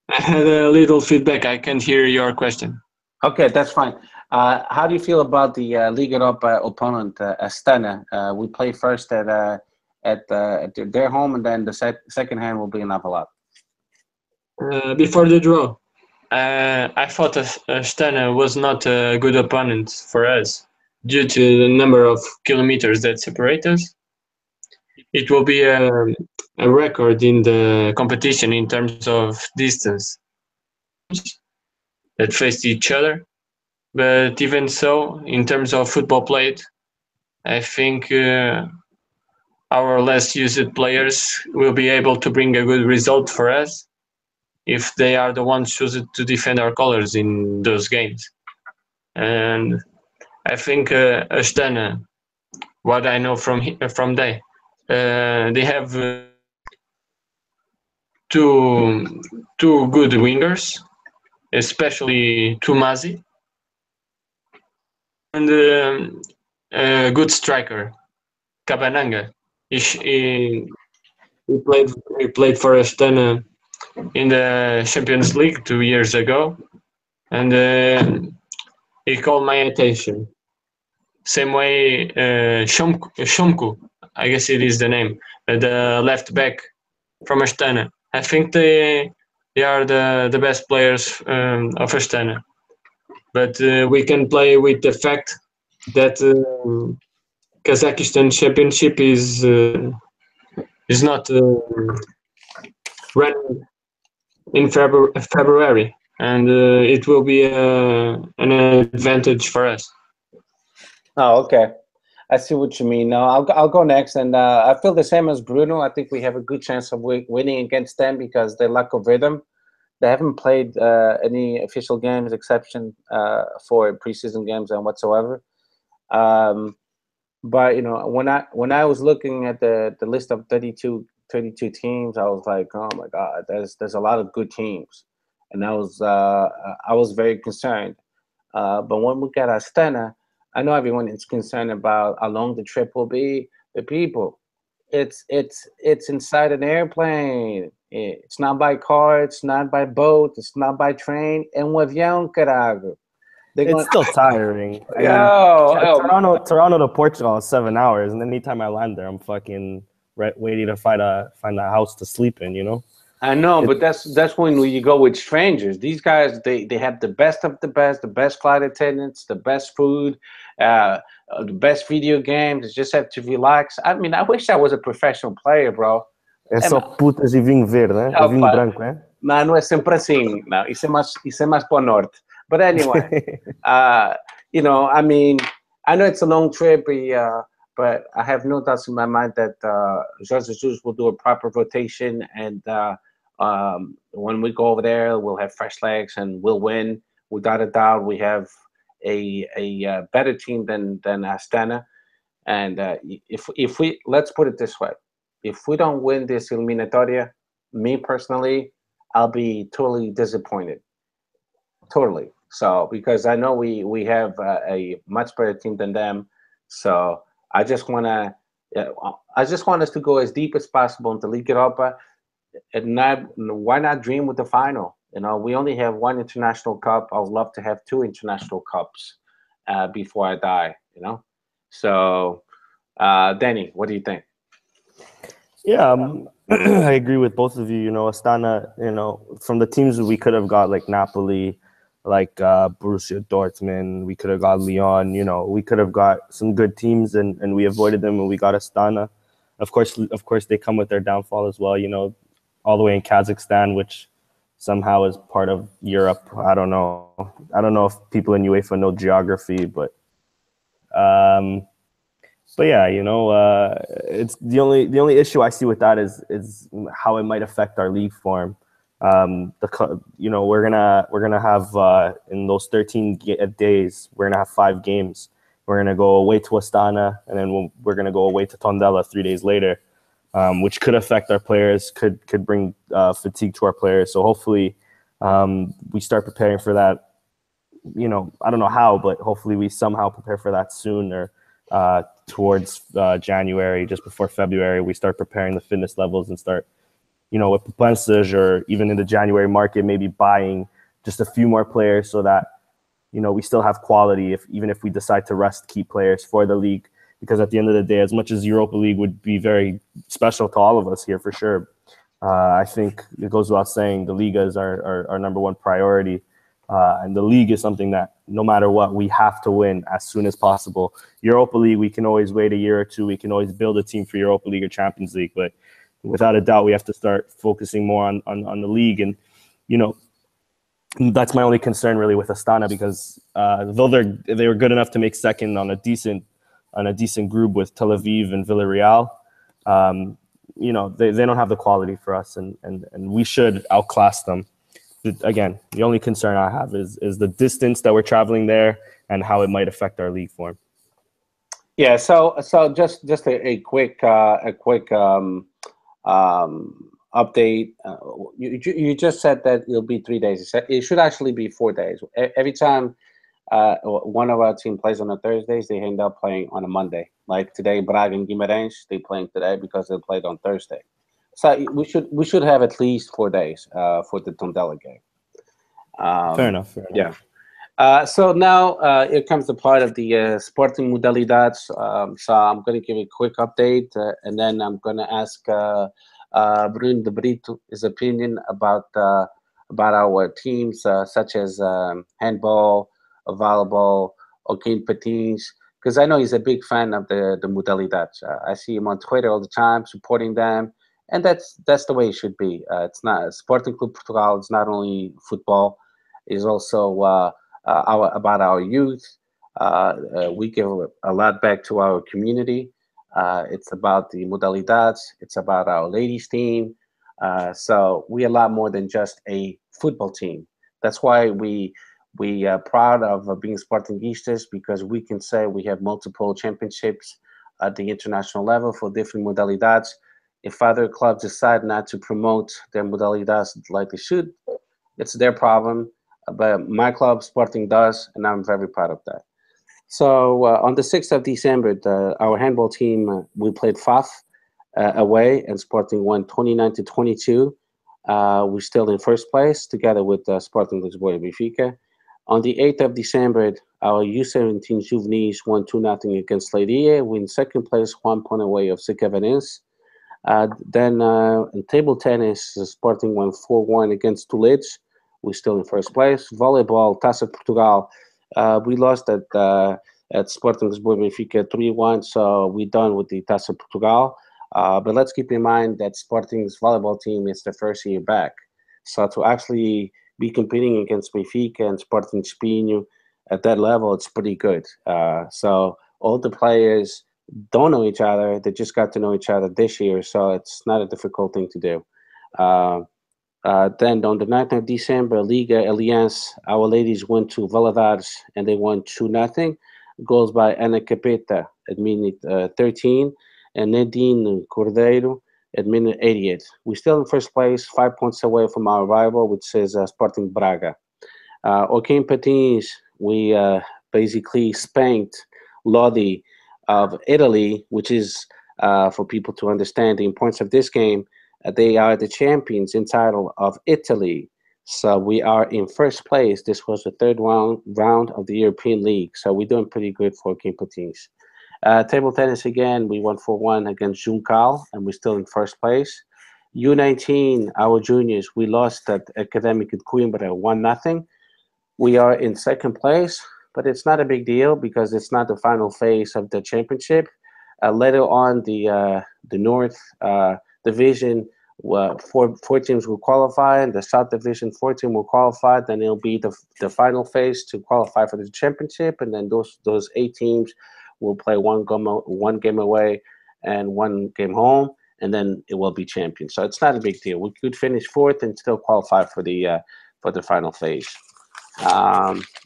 had a little feedback. I can't hear your question. Okay, that's fine. How do you feel about the Liga Europa opponent, Astana? We play first at their home, and then the second hand will be in Alvalade. Before the draw, I thought Astana was not a good opponent for us due to the number of kilometers that separate us. It will be a record in the competition in terms of distance that faced each other. But even so, in terms of football played, I think our less used players will be able to bring a good result for us if they are the ones chosen to defend our colors in those games. And I think Astana, what I know from they have two good wingers, especially Tumazi, and a good striker, Cabananga. He played for Astana in the Champions League 2 years ago, and he called my attention. Same way, Shomku, I guess it is the name, the left back from Astana. I think they are the best players of Astana. But we can play with the fact that Kazakhstan Championship is not running in February, and it will be an advantage for us. Oh, okay. I see what you mean. No, I'll go next, and I feel the same as Bruno. I think we have a good chance of winning against them because they lack of rhythm. They haven't played any official games, exception for preseason games and whatsoever. But when I was looking at the list of 32 teams, I was like, oh my God, there's a lot of good teams, and I was very concerned. But when we got Astana, I know everyone is concerned about how long the trip will be. The people, it's inside an airplane. It's not by car. It's not by boat. It's not by train. En un avión, carajo. It's still tiring. Toronto to Portugal is 7 hours, and anytime I land there, I'm fucking waiting to find a house to sleep in. I know, but that's when you go with strangers. These guys, they have the best of the best flight attendants, the best food, the best video games. You just have to relax. I mean, I wish I was a professional player, bro. É só putas e vinho verde, né? E vinho branco, né? Não é sempre assim. Não, isso é mais para o norte. But anyway, I mean, I know it's a long trip, but I have no doubts in my mind that Jorge Jesus will do a proper rotation, and when we go over there, we'll have fresh legs and we'll win. Without a doubt, we have a better team than Astana. And if we, let's put it this way, if we don't win this eliminatoria, me personally, I'll be totally disappointed. Totally. So because I know we have a much better team than them. So I just want us to go as deep as possible into Liga Europa, and why not dream with the final? We only have one international cup. I would love to have 2 international cups before I die. So Danny, what do you think? Yeah, I agree with both of you. Astana, from the teams we could have got, like Napoli, like Borussia Dortmund, we could have got Lyon, we could have got some good teams, and we avoided them, and we got Astana. Of course, they come with their downfall as well, all the way in Kazakhstan, which somehow is part of Europe. I don't know if people in UEFA know geography, but But yeah, it's the only issue I see with that is how it might affect our league form. We're gonna have in those 13 days, we're gonna have 5 games. We're gonna go away to Astana, and then we're gonna go away to Tondela 3 days later, which could affect our players, could bring fatigue to our players. So hopefully, we start preparing for that. I don't know how, but hopefully we somehow prepare for that soon, or towards January, just before February, we start preparing the fitness levels and start, with Propensage, or even in the January market, maybe buying just a few more players so that, we still have quality even if we decide to rest key players for the league. Because at the end of the day, as much as Europa League would be very special to all of us here for sure, I think it goes without saying the Liga is our number one priority. And the league is something that no matter what, we have to win as soon as possible. Europa League, we can always wait a year or two. We can always build a team for Europa League or Champions League. But without a doubt, we have to start focusing more on the league. And, that's my only concern really with Astana, because though they were good enough to make second on a decent group with Tel Aviv and Villarreal, they don't have the quality for us, and we should outclass them. Again, the only concern I have is the distance that we're traveling there and how it might affect our league form. Yeah. So just a quick update. You just said that it'll be 3 days. It should actually be 4 days. Every time one of our team plays on a Thursdays, they end up playing on a Monday. Like today, Braga and Guimarães, they playing today because they played on Thursday. So we should have at least 4 days for the Tondela game. Fair enough. Yeah. So now here comes the part of the sporting modalidades. So I'm going to give a quick update, and then I'm going to ask Bruno de Brito his opinion about our teams, such as handball, volleyball, hockey patins, because I know he's a big fan of the modalidades. I see him on Twitter all the time supporting them, and that's the way it should be. It's not Sporting Clube Portugal. It's not only football. It's also about our youth. We give a lot back to our community. It's about the modalidades. It's about our ladies team. So we're a lot more than just a football team. That's why we are proud of being Sportingistas, because we can say we have multiple championships at the international level for different modalidades. If other clubs decide not to promote their modalidades like they should, it's their problem. But my club, Sporting, does, and I'm very proud of that. So on the 6th of December, our handball team, we played FAF away, and Sporting won 29-22. We're still in first place, together with Sporting Lisboa and Benfica. On the 8th of December, our U17 Juvenis won 2-0 against Leiria. We're in second place, 1 point away of Secavanense. Then in table tennis, Sporting won 4-1 against Toulouse. We're still in first place. Volleyball, Taça Portugal, we lost at Sporting Lisboa Benfica 3-1, so we're done with the Taça Portugal. But let's keep in mind that Sporting's volleyball team is the first year back. So to actually be competing against Benfica and Sporting Espinho at that level, it's pretty good. So all the players don't know each other. They just got to know each other this year, so it's not a difficult thing to do. Then on the 9th of December, Liga Alliance, our ladies went to Valadares and they won 2-0. Goals by Ana Capeta at minute 13 and Nadine Cordeiro at minute 88. We're still in first place, 5 points away from our rival, which is Sporting Braga. Okay, in Patins, we basically spanked Lodi of Italy, which is, for people to understand the importance of this game, they are the champions in title of Italy. So we are in first place. This was the third round of the European League. So we're doing pretty good for Kim Patins. Table tennis again, we won 4-1 against Juncal, and we're still in first place. U19, our juniors, we lost at Academic at Coimbra 1-0. We are in second place, but it's not a big deal because it's not the final phase of the championship. Later on, the North Division, four teams will qualify, and the South Division 4 team will qualify. Then it'll be the final phase to qualify for the championship, and then those 8 teams we'll play one game away and one game home, and then it will be champions. So it's not a big deal. We could finish fourth and still qualify for the final phase.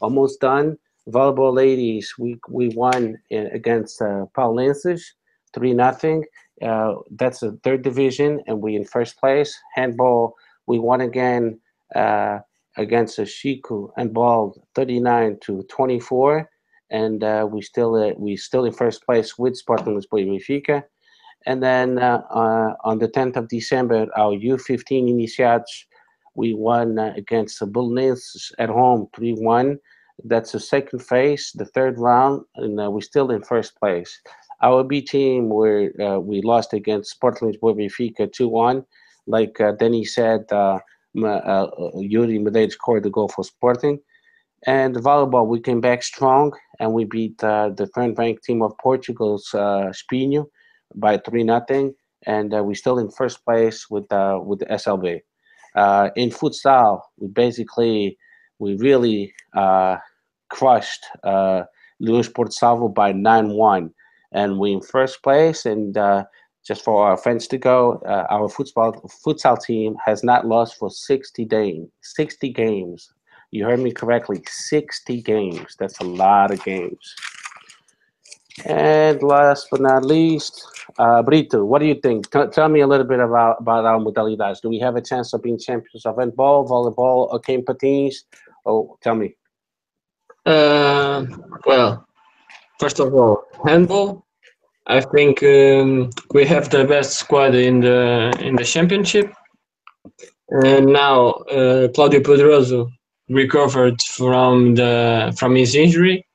Almost done. Volleyball ladies, we won against Paulenses 3-0. That's the third division, and we in first place. Handball, we won again against Chico handball 39-24, and we still in first place with Sporting Lisboa and Benfica. And then on the 10th of December, our U15 initiates, we won against the Belenenses at home 3-1. That's the second phase, the third round, and we're still in first place. Our B team, we lost against Sporting Lisboa Benfica 2-1. Like Denny said, Yuri Medeiros scored the goal for Sporting. And the volleyball, we came back strong, and we beat the third-ranked team of Portugal's Espinho by 3-0, and we're still in first place with the SLB. In futsal, we really crushed Luís Porto Salvo by 9-1, and we're in first place. And just for our fans to go, our futsal team has not lost for 60 games. You heard me correctly, 60 games. That's a lot of games. And last but not least, Brito, what do you think? Tell me a little bit about our modalidades. Do we have a chance of being champions of handball, volleyball, or game patins? Oh, tell me. Well, first of all, handball. I think we have the best squad in the championship. And now Claudio Pedroso recovered from his injury.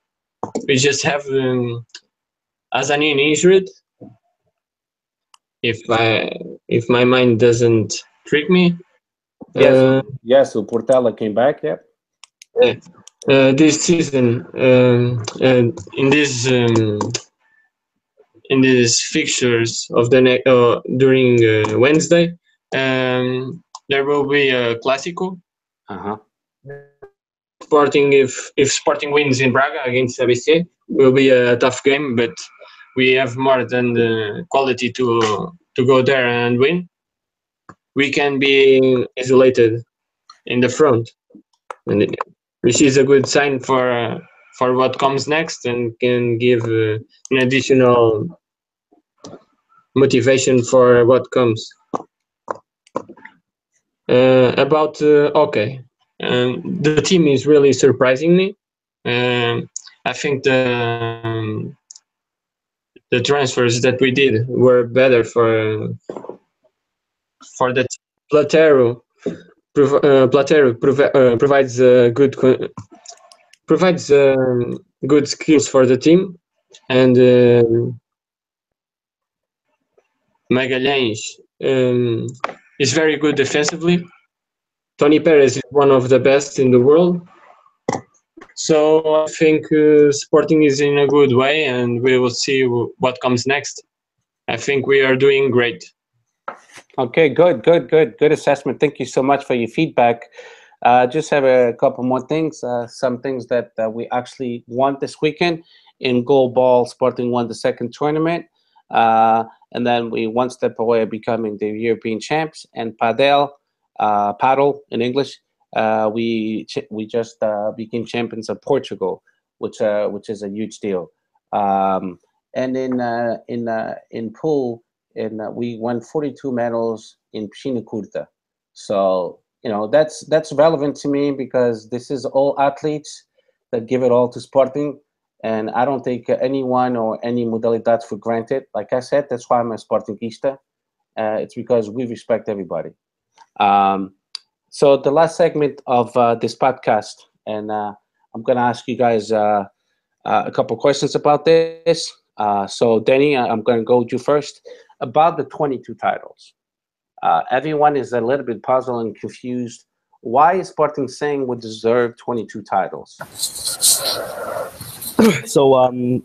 We just have Azanin injured. If my mind doesn't trick me. Yes, so Portela came back. Yeah. This season, in these fixtures of the during Wednesday, there will be a Clásico. Sporting, if Sporting wins in Braga against ABC, will be a tough game, but we have more than the quality to go there and win. We can be isolated in the front, and which is a good sign for what comes next, and can give an additional motivation for what comes. About hockey, the team is really surprising me. I think the transfers that we did were better for the Platero. Platero provides good skills for the team, and Magalhães is very good defensively. Tony Perez is one of the best in the world. So I think Sporting is in a good way, and we will see what comes next. I think we are doing great. Okay, good assessment. Thank you so much for your feedback. Just have a couple more things. Some things that we actually won this weekend. In goalball, Sporting won the second tournament, and then we one step away of becoming the European champs. And paddle in English, we just became champions of Portugal, which is a huge deal. And in pool, we won 42 medals in piscina curta. So that's relevant to me, because this is all athletes that give it all to Sporting, and I don't take anyone or any modalidade for granted. Like I said, that's why I'm a Sportingista. It's because we respect everybody. So the last segment of this podcast, and I'm going to ask you guys a couple questions about this. So Danny, I'm going to go with you first. About the 22 titles. Everyone is a little bit puzzled and confused. Why is Sporting saying we deserve 22 titles? So I'm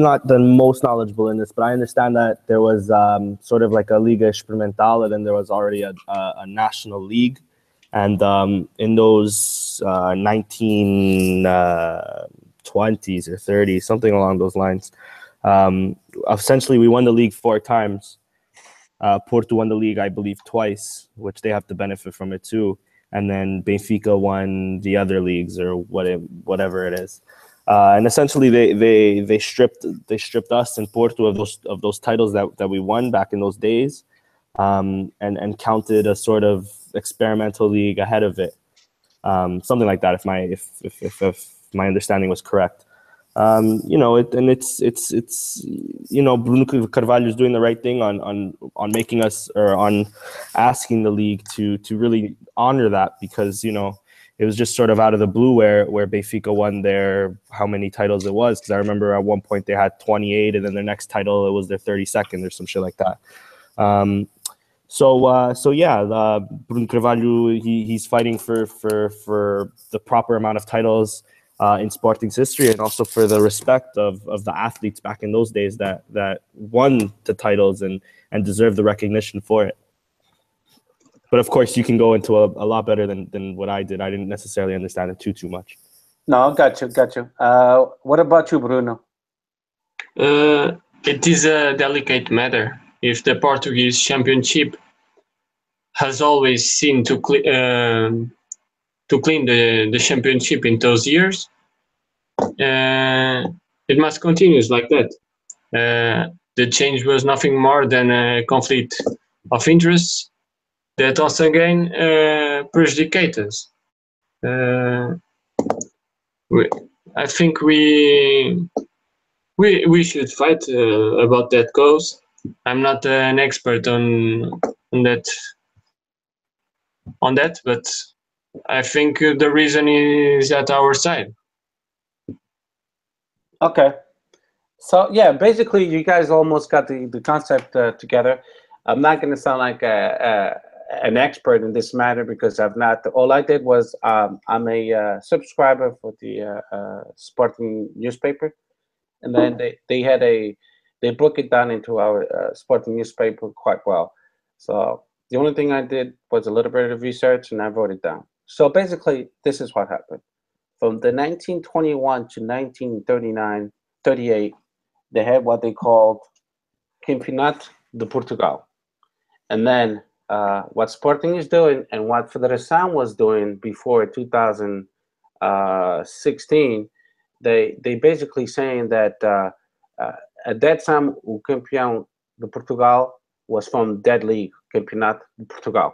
not the most knowledgeable in this, but I understand that there was sort of like a Liga Experimental, and then there was already a national league. And in those 19 20s or 30s, something along those lines. Essentially, we won the league 4 times. Porto won the league, I believe, twice, which they have to benefit from it too. And then Benfica won the other leagues or whatever it is. And essentially, they stripped us in Porto of those titles that we won back in those days, and counted a sort of experimental league ahead of it, something like that. If my understanding was correct. Bruno Carvalho is doing the right thing on making us, or on asking the league to really honor that, because it was just sort of out of the blue where Benfica won their, how many titles it was, because I remember at one point they had 28, and then their next title, it was their 32nd or some shit like that. Bruno Carvalho, he's fighting for the proper amount of titles in Sporting's history, and also for the respect of the athletes back in those days that won the titles and deserve the recognition for it. But of course, you can go into a lot better than what I did. I didn't necessarily understand it too much. No, got you. What about you, Bruno? It is a delicate matter. If the Portuguese championship has always seen to clean the championship in those years, it must continue like that. The change was nothing more than a conflict of interests that also again prejudicate us. I think we should fight about that cause. I'm not an expert on that, but I think the reason is at our side. Okay. So, yeah, basically, you guys almost got the concept together. I'm not going to sound like an expert in this matter, because I've not. All I did was I'm a subscriber for the Sporting newspaper, and then they broke it down into our Sporting newspaper quite well. So the only thing I did was a little bit of research, and I wrote it down. So basically, this is what happened. From the 1921 to 1938, they had what they called Campeonato de Portugal. And then what Sporting is doing, and what Federação was doing before 2016, they basically saying that at that time, o Campeão de Portugal was from that league, Campeonato de Portugal.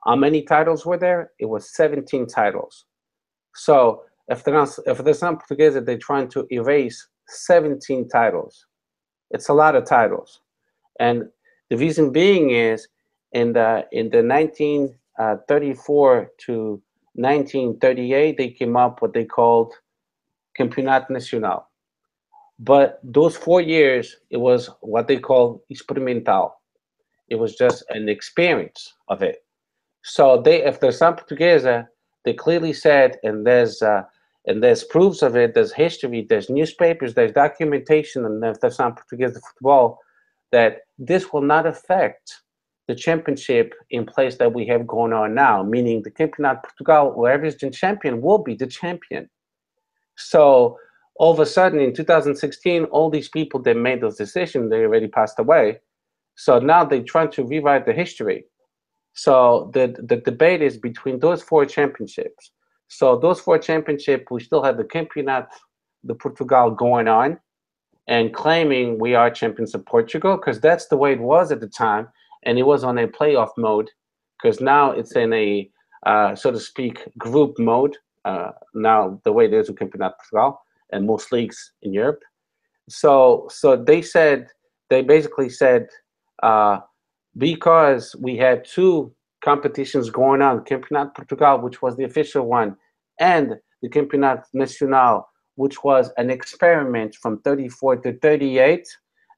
How many titles were there? It was 17 titles. So if there's some Portuguese, they're trying to erase 17 titles. It's a lot of titles. And the reason being is in the 1934 to 1938, they came up what they called Campeonato Nacional. But those 4 years, it was what they called experimental. It was just an experience of it. So if there's some Portuguesa, they clearly said, and there's proofs of it, there's history, there's newspapers, there's documentation, and if there's some Portuguesa football, that this will not affect the championship in place that we have going on now, meaning the Campeonato Portugal, whoever is the champion will be the champion. So all of a sudden in 2016, all these people that made those decisions, they already passed away. So now they're trying to rewrite the history. So the debate is between those 4 championships. So those 4 championships, we still have the Campeonato de Portugal going on and claiming we are champions of Portugal, because that's the way it was at the time. And it was on a playoff mode, because now it's in a, so to speak, group mode. Now the way it is with Campeonato de Portugal and most leagues in Europe. So they basically said, because we had 2 competitions going on, Campeonato Portugal, which was the official one, and the Campeonato Nacional, which was an experiment from 34 to 38.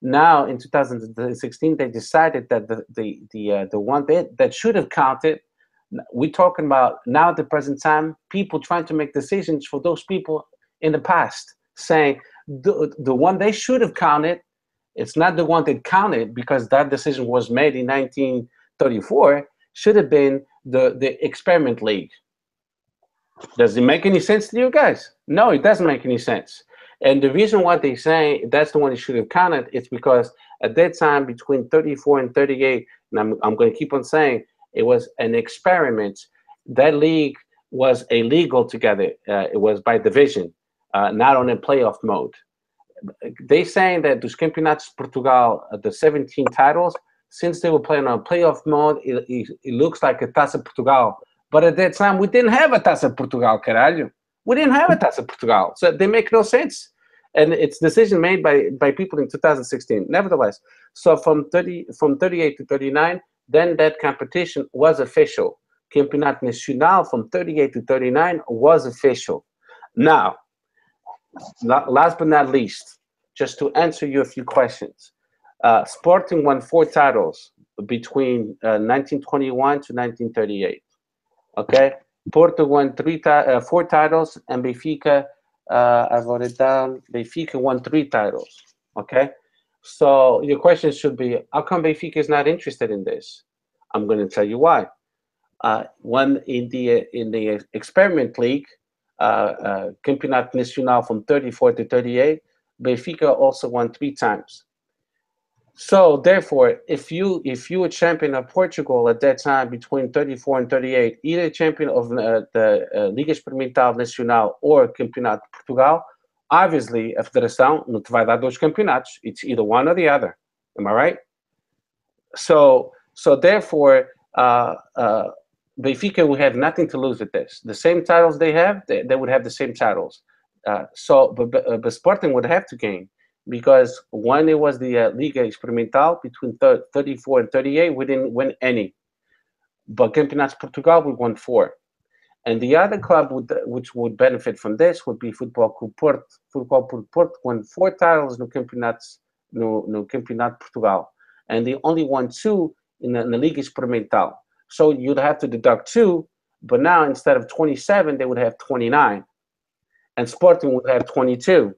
Now in 2016, they decided that the one that should have counted, we're talking about now at the present time, people trying to make decisions for those people in the past, saying the one they should have counted, it's not the one that counted because that decision was made in 1934, should have been the experiment league. Does it make any sense to you guys? No, it doesn't make any sense. And the reason why they say that's the one you should have counted is because at that time, between 34 and 38, and I'm going to keep on saying, it was an experiment. That league was illegal together. It was by division, not on a playoff mode. They saying that dos Campeonatos Portugal, the 17 titles, since they were playing on playoff mode, it looks like a Taça Portugal. But at that time, we didn't have a Taça Portugal, caralho. We didn't have a Taça Portugal, so they make no sense. And it's decision made by people in 2016. Nevertheless, so from 38 to 39, then that competition was official. Campeonato Nacional from 38 to 39 was official. Now, last but not least, just to answer you a few questions. Sporting won 4 titles between 1921 to 1938. Okay, Porto won 4 titles, and Benfica, I wrote it down. Benfica won 3 titles. Okay, so your question should be, how come Benfica is not interested in this? I'm going to tell you why. One in the experiment league, Campeonato Nacional from 34 to 38, Benfica also won 3 times. So therefore, if you were champion of Portugal at that time between 34 and 38, either champion of the Liga Experimental Nacional or Campeonato de Portugal, obviously a federação não te vai dar 2 campeonatos. It's either one or the other. Am I right? So therefore, Benfica would have nothing to lose with this. The same titles they have, they would have the same titles. But Sporting would have to gain. Because when it was the Liga Experimental between 34 and 38, we didn't win any. But Campeonato Portugal, we won 4. And the other club which would benefit from this would be Futebol Clube Porto. Futebol Clube Porto won 4 titles no Campeonato Portugal. And they only won 2 in the Liga Experimental. So you'd have to deduct 2, but now instead of 27, they would have 29. And Sporting would have 22.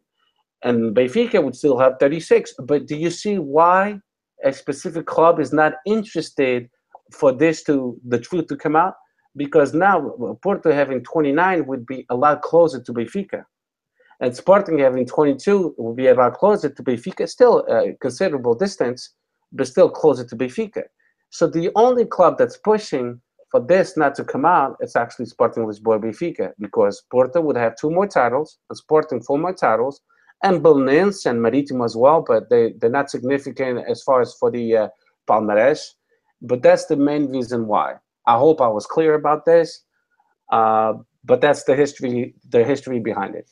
And Benfica would still have 36. But do you see why a specific club is not interested for the truth to come out? Because now Porto having 29 would be a lot closer to Benfica. And Sporting having 22 would be a lot closer to Benfica. Still a considerable distance, but still closer to Benfica. So the only club that's pushing for this not to come out, it's actually Sporting Lisboa Benfica, because Porto would have 2 more titles, and Sporting 4 more titles, and Belenenses and Marítimo as well, but they're not significant as far as for the Palmeiras. But that's the main reason why. I hope I was clear about this, but that's the history behind it.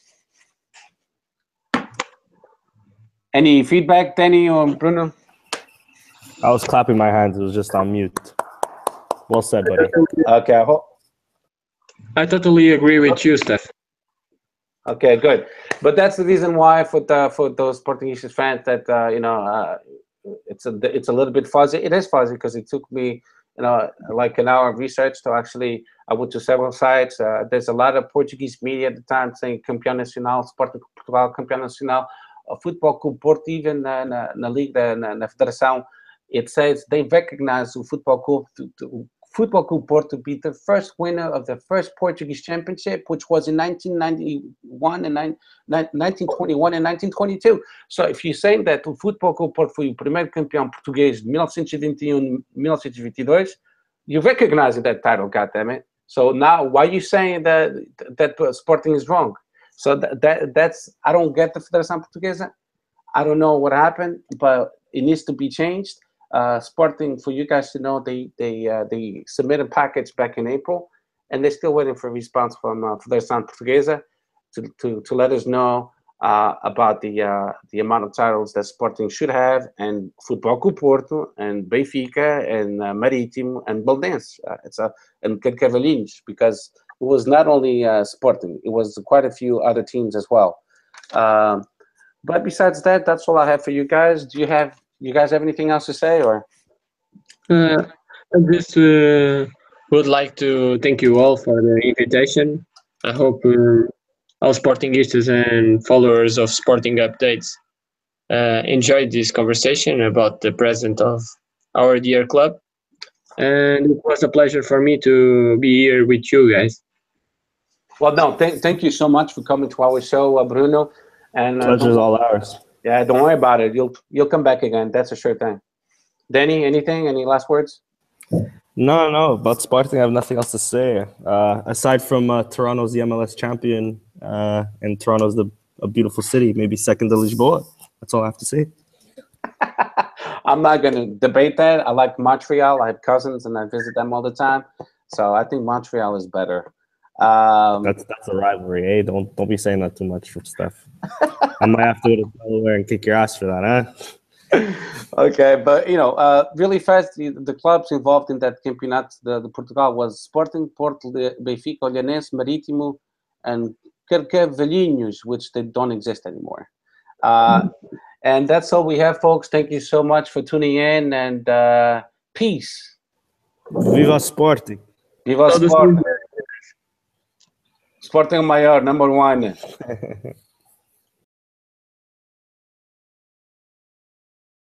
Any feedback, Danny or Bruno? I was clapping my hands. It was just on mute. Well said, buddy. Okay, I totally agree with you, Steph. Okay, good. But that's the reason why for those Portuguese fans that it's a little bit fuzzy. It is fuzzy because it took me like an hour of research to actually. I went to several sites. There's a lot of Portuguese media at the time saying Campeão Nacional, Sporting Portugal, Campeão Nacional, Futebol Clube Porto, even na Liga, na Federação. It says they recognize the Futebol Clube Porto to be the first winner of the first Portuguese championship, which was in 1991 and 1921 and 1922. So if you're saying that o Futebol Clube Porto foi o primeiro campeão português de 1921 1922, you recognize that title, goddammit. So now why are you saying that Sporting is wrong? So that's I don't get the Federação Portuguesa. I don't know what happened, but it needs to be changed. Sporting, for you guys to know, they submitted a package back in April, and they're still waiting for a response from Federação Portuguesa to let us know about the amount of titles that Sporting should have, and Futebol Clube Porto, and Benfica, and Marítimo, and Belenenses. And Carcavelinhos, because it was not only Sporting, it was quite a few other teams as well. But besides that, that's all I have for you guys. Do you guys have anything else to say, or? I just would like to thank you all for the invitation. I hope all Sportingistas and followers of Sporting Updates enjoyed this conversation about the present of our dear club. And it was a pleasure for me to be here with you guys. Well, no, thank you so much for coming to our show, Bruno. And Pleasure's all ours. yeah, don't worry about it. You'll come back again. That's a sure thing. Danny, anything? Any last words? No. About Sporting, I have nothing else to say. Aside from Toronto's the MLS champion, and Toronto's a beautiful city, maybe second to Lisboa. That's all I have to say. I'm not going to debate that. I like Montreal. I have cousins, and I visit them all the time. So I think Montreal is better. That's a rivalry, eh? Don't be saying that too much for stuff. I might have to go to Delaware and kick your ass for that, huh? Okay, but really fast, the clubs involved in that campeonato the Portugal was Sporting, Porto, Benfica, Olhanense, Marítimo, and Carcavelinhos, which they don't exist anymore. And that's all we have, folks. Thank you so much for tuning in, and peace. Viva Sporting. Viva Sporting. Sporting Maior, #1.